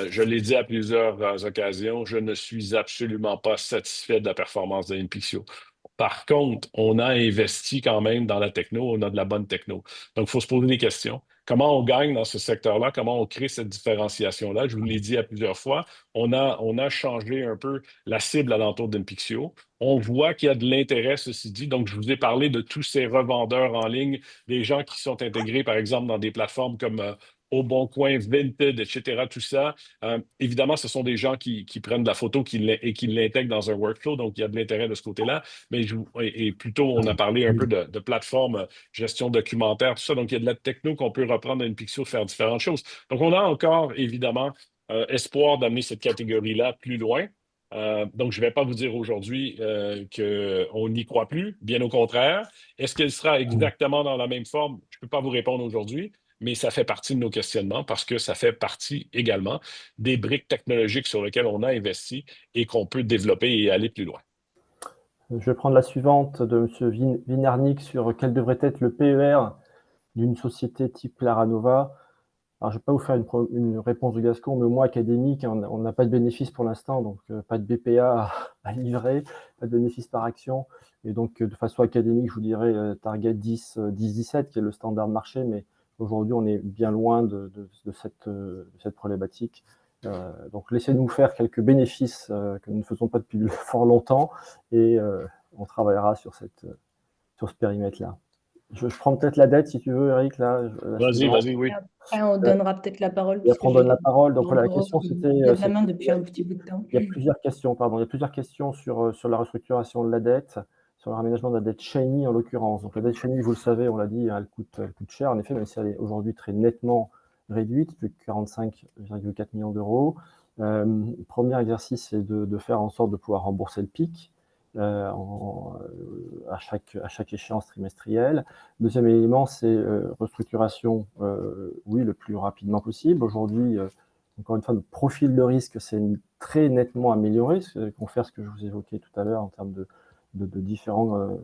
Je l'ai dit à plusieurs occasions, je ne suis absolument pas satisfait de la performance de Inpixio. Par contre, on a investi quand même dans la techno, on a de la bonne techno. Donc, il faut se poser des questions. Comment on gagne dans ce secteur-là? Comment on crée cette différenciation-là? Je vous l'ai dit à plusieurs fois, on a changé un peu la cible alentour d'Inpixio. On voit qu'il y a de l'intérêt, ceci dit. Donc, je vous ai parlé de tous ces revendeurs en ligne, des gens qui sont intégrés, par exemple, dans des plateformes comme Au Bon Coin, Vinted, etc., tout ça. Évidemment, ce sont des gens qui prennent de la photo et qui l'intègrent dans un workflow, donc il y a de l'intérêt de ce côté-là. Mais et plutôt, on a parlé un peu de plateforme, gestion documentaire, tout ça. Donc, il y a de la techno qu'on peut reprendre à Inpixio, faire différentes choses. Donc, on a encore, évidemment, espoir d'amener cette catégorie-là plus loin. Donc, je ne vais pas vous dire aujourd'hui qu'on n'y croit plus, bien au contraire. Est-ce qu'elle sera exactement dans la même forme? Je ne peux pas vous répondre aujourd'hui, mais ça fait partie de nos questionnements parce que ça fait partie également des briques technologiques sur lesquelles on a investi et qu'on peut développer et aller plus loin. Je vais prendre la suivante de M. Vinarnik sur quel devrait être le PER d'une société type Claranova. Alors, je ne vais pas vous faire une réponse de Gascon, mais au moins académique, on n'a pas de bénéfice pour l'instant, donc pas de BPA à livrer, pas de bénéfice par action. Et donc, de façon académique, je vous dirais target 10-17, qui est le standard de marché, mais aujourd'hui, on est bien loin de cette problématique. Donc, laissez-nous faire quelques bénéfices que nous ne faisons pas depuis fort longtemps, et on travaillera sur ce périmètre-là. Je prends peut-être la dette, si tu veux, Eric. Vas-y, oui. Après, on donnera peut-être la parole. Et après, on donne la parole. Donc, voilà, la question, c'était... Il lève la main depuis un petit bout de temps. Il y a plusieurs questions, pardon. Il y a plusieurs questions sur la restructuration de la dette, sur le raménagement de la dette Shiny, en l'occurrence. Donc, la dette Shiny, vous le savez, on l'a dit, elle coûte cher, en effet, même si elle est aujourd'hui très nettement réduite, plus de 45,4 millions d'euros. Premier exercice, c'est de faire en sorte de pouvoir rembourser le PIC. À chaque échéance trimestrielle. Deuxième élément, c'est restructuration, oui, le plus rapidement possible. Aujourd'hui, encore une fois, notre profil de risque s'est très nettement amélioré, confère ce que je vous évoquais tout à l'heure en termes de différents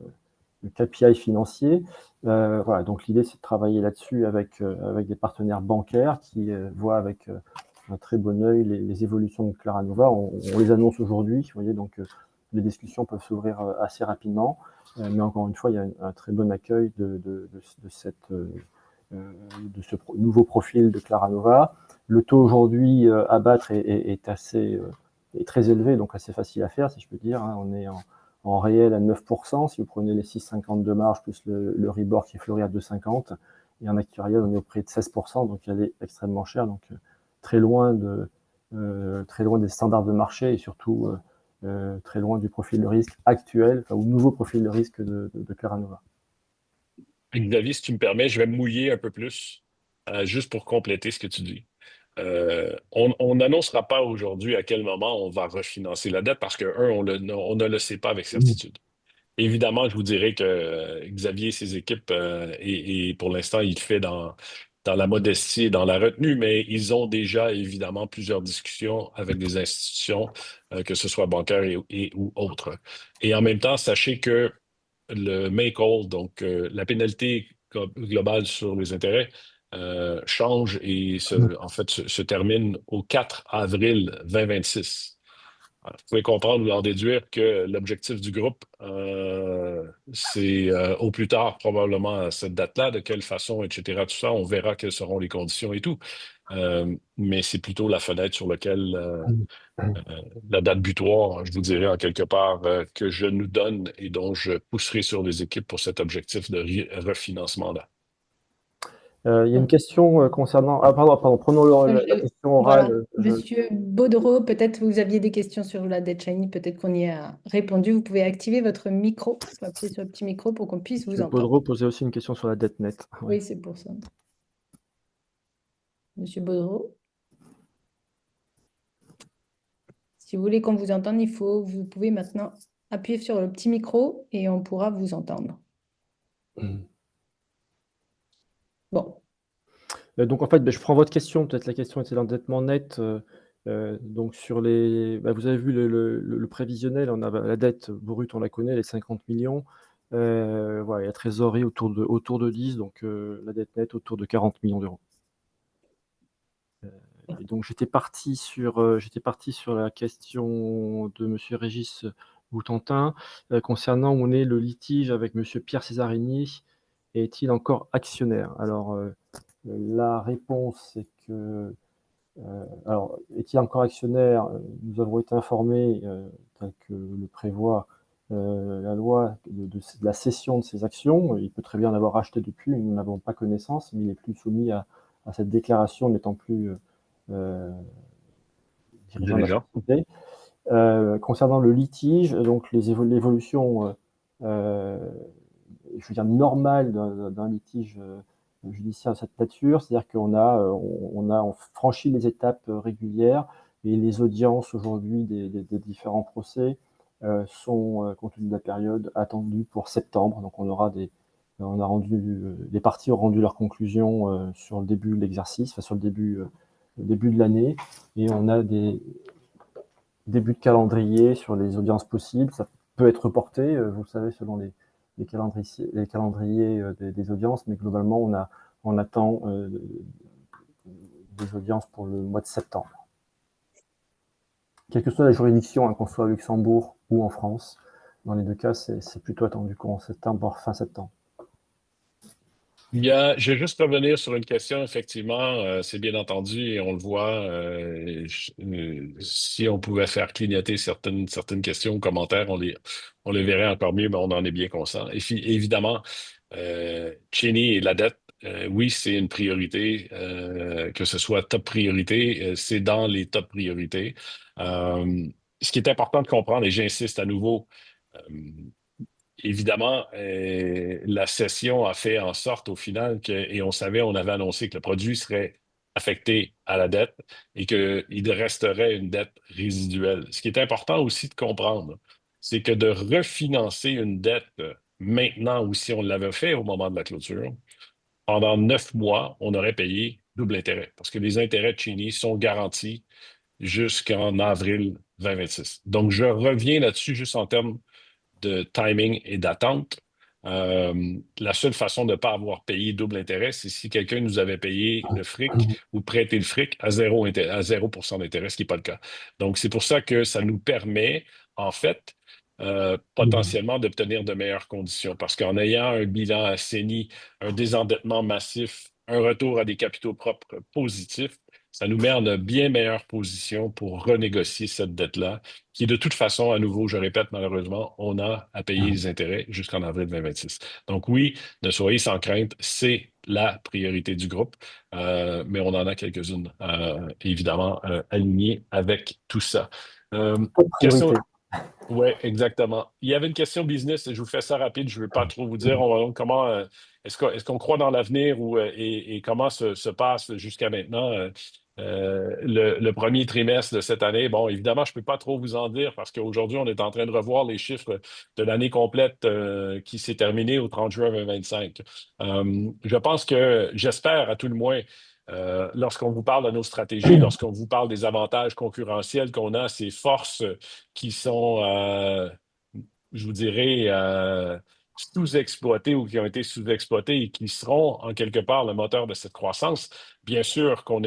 KPI financiers. Voilà, donc l'idée, c'est de travailler là-dessus avec des partenaires bancaires qui voient avec un très bon œil les évolutions de Claranova. On les annonce aujourd'hui, vous voyez, donc les discussions peuvent s'ouvrir assez rapidement, mais encore une fois, il y a un très bon accueil de ce nouveau profil de Claranova. Le taux aujourd'hui à battre est très élevé, donc assez facile à faire, si je peux dire. On est en réel à 9%, si vous prenez les 6,50 de marge plus le Ribor qui est fleuri à 2,50, et en actuariel, on est au prix de 16%, donc elle est extrêmement chère, donc très loin des standards de marché et surtout très loin du profil de risque actuel, ou nouveau profil de risque de Claranova. Xavier, si tu me permets, je vais me mouiller un peu plus, juste pour compléter ce que tu dis. On n'annoncera pas aujourd'hui à quel moment on va refinancer la dette parce que, on ne le sait pas avec certitude. Évidemment, je vous dirais que Xavier et ses équipes, et pour l'instant, il fait dans la modestie et dans la retenue, mais ils ont déjà évidemment plusieurs discussions avec des institutions, que ce soit bancaires ou autres. Et en même temps, sachez que le make-all, donc la pénalité global sur les intérêts change et se termine au 4 avril 2026. Alors, vous pouvez comprendre ou en déduire que l'objectif du groupe, c'est au plus tard, probablement à cette date-là, de quelle façon, etc. Tout ça, on verra quelles seront les conditions et tout. Mais c'est plutôt la fenêtre sur laquelle la date butoir, je vous dirais en quelque part, que je nous donne et dont je pousserai sur les équipes pour cet objectif de refinancement-là. Il y a une question concernant... Ah, pardon, prenons la question orale. Voilà. Monsieur Baudreau, peut-être vous aviez des questions sur la dette Shiny, peut-être qu'on y a répondu. Vous pouvez activer votre micro, vous pouvez appuyer sur le petit micro pour qu'on puisse vous Monsieur entendre. Baudreau posait aussi une question sur la dette nette. Ouais. Oui, c'est pour ça. Monsieur Baudreau. Si vous voulez qu'on vous entende, vous pouvez maintenant appuyer sur le petit micro et on pourra vous entendre. Bon. Donc en fait, je prends votre question. Peut-être la question était l'endettement net. Donc sur les, vous avez vu le prévisionnel. On a la dette brute, on la connaît, les 50 millions. Voilà, la trésorerie autour de 10, donc la dette nette autour de 40 millions d'euros. Et donc j'étais parti sur la question de Monsieur Régis Boutantin concernant où est le litige avec Monsieur Pierre Césarini. Est-il encore actionnaire? Alors la réponse est que alors est-il encore actionnaire? Nous avons été informés, tel que le prévoit la loi de la cession de ses actions. Il peut très bien en avoir acheté depuis, nous n'avons pas connaissance, mais il n'est plus soumis à cette déclaration, n'étant plus dirigeant de la société. Concernant le litige, donc l'évolution, je veux dire, normale d'un litige judiciaire de cette nature, c'est-à-dire qu'on on franchit les étapes régulières et les audiences aujourd'hui des différents procès sont, compte tenu de la période, attendues pour septembre. Donc les parties ont rendu leurs conclusions sur le début de l'exercice, enfin sur le début de l'année, et on a des débuts de calendrier sur les audiences possibles. Ça peut être reporté, vous le savez, selon les calendriers des audiences, mais globalement, on attend des audiences pour le mois de septembre. Quelle que soit la juridiction, qu'on soit à Luxembourg ou en France, dans les deux cas, c'est plutôt attendu courant septembre, voire fin septembre. Je vais juste revenir sur une question, effectivement, c'est bien entendu et on le voit, si on pouvait faire clignoter certaines questions ou commentaires, on les verrait encore mieux, mais on en est bien conscient. Et puis, évidemment, Chini et la dette, oui, c'est une priorité, que ce soit top priorité, c'est dans les top priorités. Ce qui est important de comprendre, et j'insiste à nouveau, évidemment, la cession a fait en sorte au final et on avait annoncé que le produit serait affecté à la dette et qu'il resterait une dette résiduelle. Ce qui est important aussi de comprendre, c'est que de refinancer une dette maintenant ou si on l'avait fait au moment de la clôture, pendant 9 mois, on aurait payé double intérêt parce que les intérêts de Chini sont garantis jusqu'en avril 2026. Donc, je reviens là-dessus juste en termes de timing et d'attente. La seule façon de ne pas avoir payé double intérêt, c'est si quelqu'un nous avait payé le fric ou prêté le fric à 0% d'intérêt, ce qui n'est pas le cas. Donc, c'est pour ça que ça nous permet, en fait, potentiellement d'obtenir de meilleures conditions. Parce qu'en ayant un bilan assaini, un désendettement massif, un retour à des capitaux propres positifs, ça nous met en une bien meilleure position pour renégocier cette dette-là, qui de toute façon, à nouveau, je répète, malheureusement, on a à payer les intérêts jusqu'en avril 2026. Donc oui, ne soyez sans crainte, c'est la priorité du groupe, mais on en a quelques-unes, évidemment, alignées avec tout ça. Question... Oui, exactement. Il y avait une question business, et je vous fais ça rapide, je ne veux pas trop vous dire comment est-ce qu'on croit dans l'avenir et comment se passe jusqu'à maintenant le premier trimestre de cette année. Bon, évidemment, je ne peux pas trop vous en dire parce qu'aujourd'hui, on est en train de revoir les chiffres de l'année complète qui s'est terminée au 30 juin 2025. Je pense que, j'espère à tout le moins, lorsqu'on vous parle de nos stratégies, lorsqu'on vous parle des avantages concurrentiels qu'on a, ces forces qui sont, je vous dirais, sous-exploités ou qui ont été sous-exploités et qui seront en quelque part le moteur de cette croissance, bien sûr on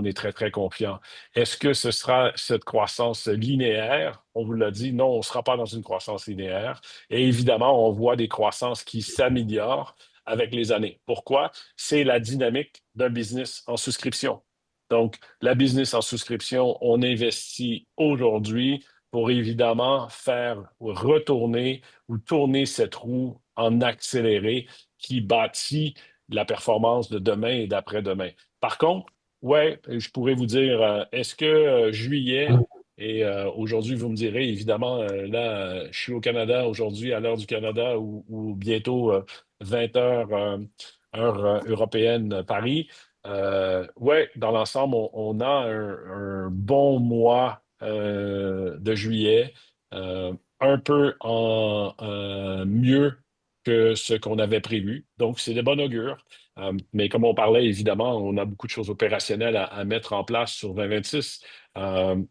est très, très confiant. Est-ce que ce sera cette croissance linéaire? On vous l'a dit, non, on ne sera pas dans une croissance linéaire. Et évidemment, on voit des croissances qui s'améliorent avec les années. Pourquoi? C'est la dynamique d'un business en souscription. Donc, la business en souscription, on investit aujourd'hui pour évidemment faire retourner ou tourner cette roue en accéléré qui bâtit la performance de demain et d'après-demain. Par contre, ouais, je pourrais vous dire, est-ce que juillet, et aujourd'hui, vous me direz, évidemment, là, je suis au Canada aujourd'hui, à l'heure du Canada, ou bientôt 20 heures, heure européenne, Paris. Ouais, dans l'ensemble, on a un bon mois de juillet, un peu mieux que ce qu'on avait prévu. Donc, c'est de bon augure. Mais comme on parlait, évidemment, on a beaucoup de choses opérationnelles à mettre en place sur 2026.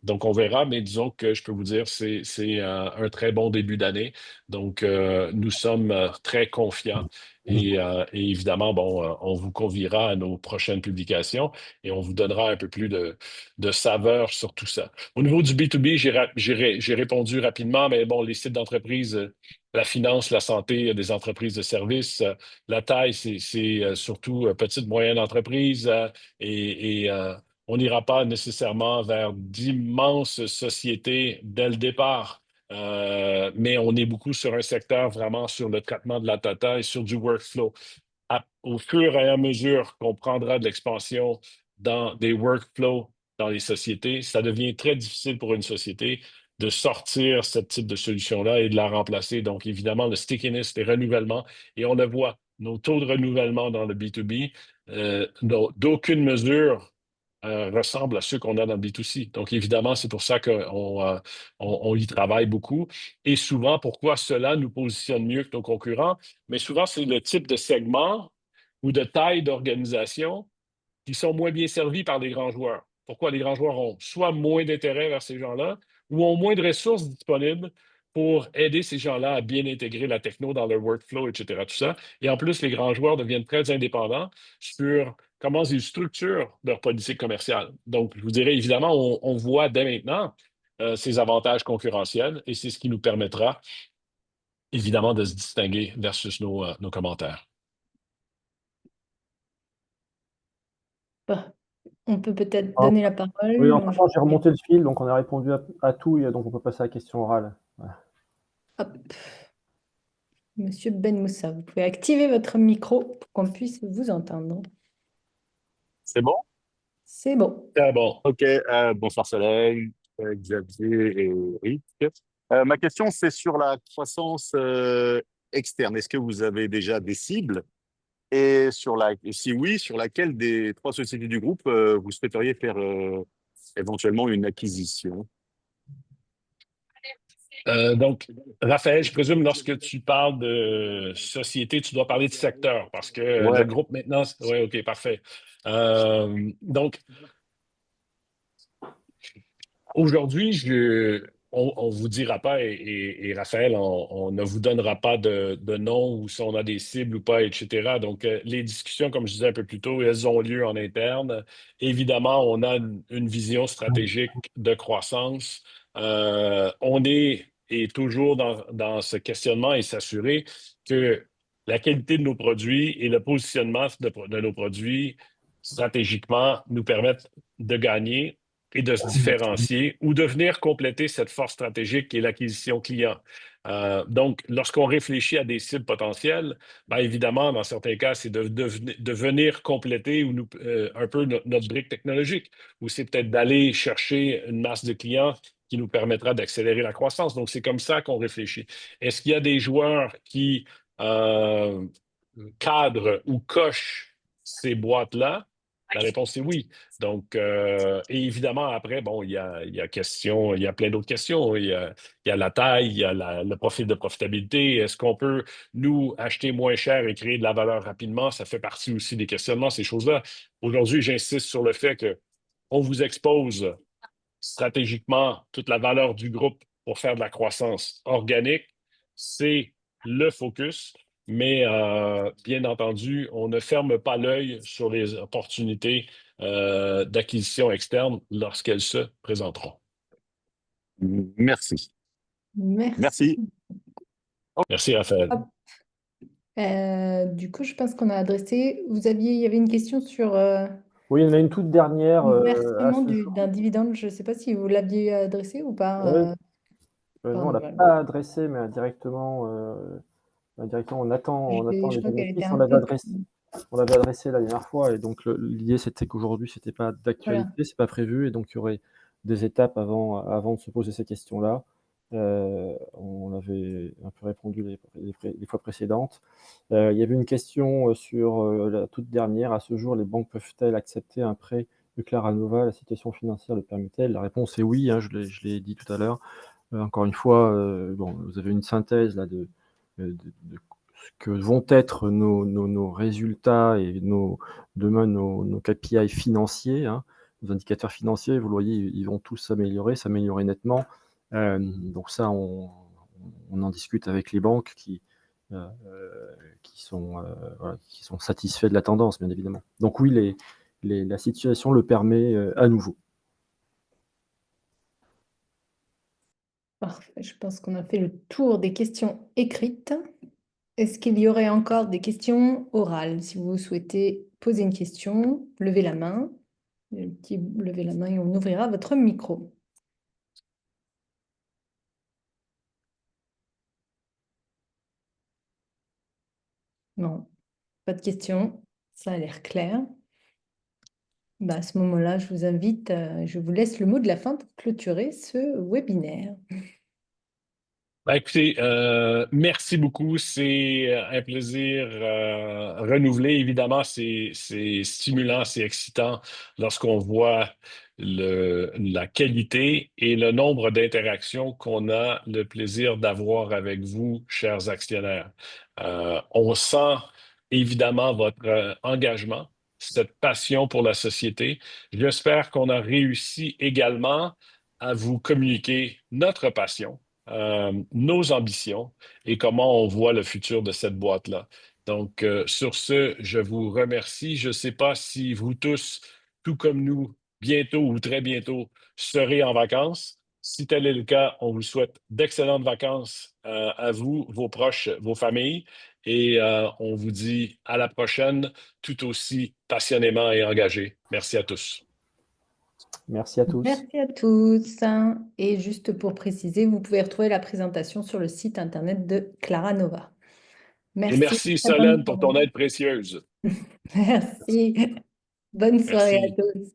Donc, on verra, mais disons que je peux vous dire, c'est un très bon début d'année. Donc, nous sommes très confiants. Et évidemment, bon, on vous conviera à nos prochaines publications et on vous donnera un peu plus de saveur sur tout ça. Au niveau du B2B, j'ai répondu rapidement, mais bon, les sites d'entreprise, la finance, la santé des entreprises de services, la taille, c'est surtout petite, moyenne entreprise et on n'ira pas nécessairement vers d'immenses sociétés dès le départ. Mais on est beaucoup sur un secteur vraiment sur le traitement de la data et sur du workflow. Au fur et à mesure qu'on prendra de l'expansion dans des workflows dans les sociétés, ça devient très difficile pour une société de sortir ce type de solution-là et de la remplacer. Donc, évidemment, le stickiness, les renouvellements, et on le voit, nos taux de renouvellement dans le B2B, d'aucune mesure ressemblent à ceux qu'on a dans le B2C. Donc, évidemment, c'est pour ça qu'on y travaille beaucoup. Et souvent, pourquoi cela nous positionne mieux que nos concurrents? Mais souvent, c'est le type de segment ou de taille d'organisation qui sont moins bien servis par les grands joueurs. Pourquoi les grands joueurs ont soit moins d'intérêt vers ces gens-là ou ont moins de ressources disponibles pour aider ces gens-là à bien intégrer la techno dans leur workflow, etc. Tout ça. Et en plus, les grands joueurs deviennent très indépendants sur comment ils structurent leur politique commerciale. Donc, je vous dirais, évidemment, on voit dès maintenant ces avantages concurrentiels et c'est ce qui nous permettra, évidemment, de se distinguer versus nos commentaires. Bah, on peut peut-être donner la parole. Oui, en fait, j'ai remonté le fil, donc on a répondu à tout, et donc on peut passer à la question orale. Voilà. Hop. Monsieur Ben Moussa, vous pouvez activer votre micro pour qu'on puisse vous entendre. C'est bon? C'est bon. Très bon. OK. Bonsoir Soleil, Xavier et Rick. Ma question, c'est sur la croissance externe. Est-ce que vous avez déjà des cibles? Et si oui, sur laquelle des trois sociétés du groupe vous souhaiteriez faire éventuellement une acquisition? Donc, Raphaël, je présume lorsque tu parles de société, tu dois parler de secteur parce que Ouais. le groupe maintenant, oui, OK, parfait. Donc, aujourd'hui, on ne vous dira pas, et Raphaël, on ne vous donnera pas de nom ou si on a des cibles ou pas, etc. Donc, les discussions, comme je disais un peu plus tôt, elles ont lieu en interne. Évidemment, on a une vision stratégique de croissance. On est et toujours dans ce questionnement et s'assurer que la qualité de nos produits et le positionnement de nos produits stratégiquement nous permettent de gagner et de se différencier ou de venir compléter cette force stratégique qui est l'acquisition client. Donc, lorsqu'on réfléchit à des cibles potentielles, bien évidemment, dans certains cas, c'est de venir compléter ou un peu notre brique technologique, ou c'est peut-être d'aller chercher une masse de clients qui nous permettra d'accélérer la croissance. Donc, c'est comme ça qu'on réfléchit. Est-ce qu'il y a des joueurs qui cadrent ou cochent ces boîtes-là? La réponse est oui. Donc, et évidemment, après, bon, il y a plein d'autres questions. Il y a la taille, il y a le profil de profitabilité. Est-ce qu'on peut, nous, acheter moins cher et créer de la valeur rapidement? Ça fait partie aussi des questionnements, ces choses-là. Aujourd'hui, j'insiste sur le fait qu'on vous expose stratégiquement toute la valeur du groupe pour faire de la croissance organique. C'est le focus, mais bien entendu, on ne ferme pas l'œil sur les opportunités d'acquisition externe lorsqu'elles se présenteront. Merci. Merci. Merci. Merci, Raphaël. Hop. Du coup, je pense qu'on a adressé. Il y avait une question sur Oui, il y en a une toute dernière le à versement ce jour. d'un dividende. Je ne sais pas si vous l'aviez adressé ou pas. Ouais. Non, on ne l'a voilà. pas adressé, mais directement, on attend Je les crois qu'elle était bénéfices. un On l'avait peu. adressé la dernière fois, et donc l'idée c'était qu'aujourd'hui c'était pas d'actualité, c'est pas prévu, et donc il y aurait des étapes avant de se poser ces questions-là. On avait un peu répondu les fois précédentes. Il y avait une question sur la toute dernière. À ce jour, les banques peuvent-elles accepter un prêt de Claranova? La situation financière le permet-elle? La réponse est oui, hein, je l'ai dit tout à l'heure. Encore une fois, bon, vous avez une synthèse là de ce que vont être nos résultats et demain nos KPI financiers, hein, nos indicateurs financiers. Vous le voyez, ils vont tous s'améliorer nettement. Donc ça, on en discute avec les banques qui sont satisfaits de la tendance, bien évidemment. Donc oui, la situation le permet à nouveau. Parfait. Je pense qu'on a fait le tour des questions écrites. Est-ce qu'il y aurait encore des questions orales? Si vous souhaitez poser une question, levez la main. Le petit levez la main et on ouvrira votre micro. Non, pas de questions. Ça a l'air clair. Bah, à ce moment-là, je vous invite, je vous laisse le mot de la fin pour clôturer ce webinaire. Ben, écoutez, merci beaucoup. C'est un plaisir renouvelé. Évidemment, c'est stimulant, c'est excitant lorsqu'on voit la qualité et le nombre d'interactions qu'on a le plaisir d'avoir avec vous, chers actionnaires. On sent évidemment votre engagement, cette passion pour la société. J'espère qu'on a réussi également à vous communiquer notre passion, nos ambitions et comment on voit le futur de cette boîte-là. Donc, sur ce, je vous remercie. Je ne sais pas si vous tous, tout comme nous, bientôt ou très bientôt, serez en vacances. Si tel est le cas, on vous souhaite d'excellentes vacances à vous, vos proches, vos familles, et on vous dit à la prochaine, tout aussi passionnément et engagé. Merci à tous. Merci à tous. Merci à tous. Et juste pour préciser, vous pouvez retrouver la présentation sur le site internet de Clara Nova. Merci. Et merci, Solène, pour ton aide précieuse. Merci. Bonne soirée à Merci. tous.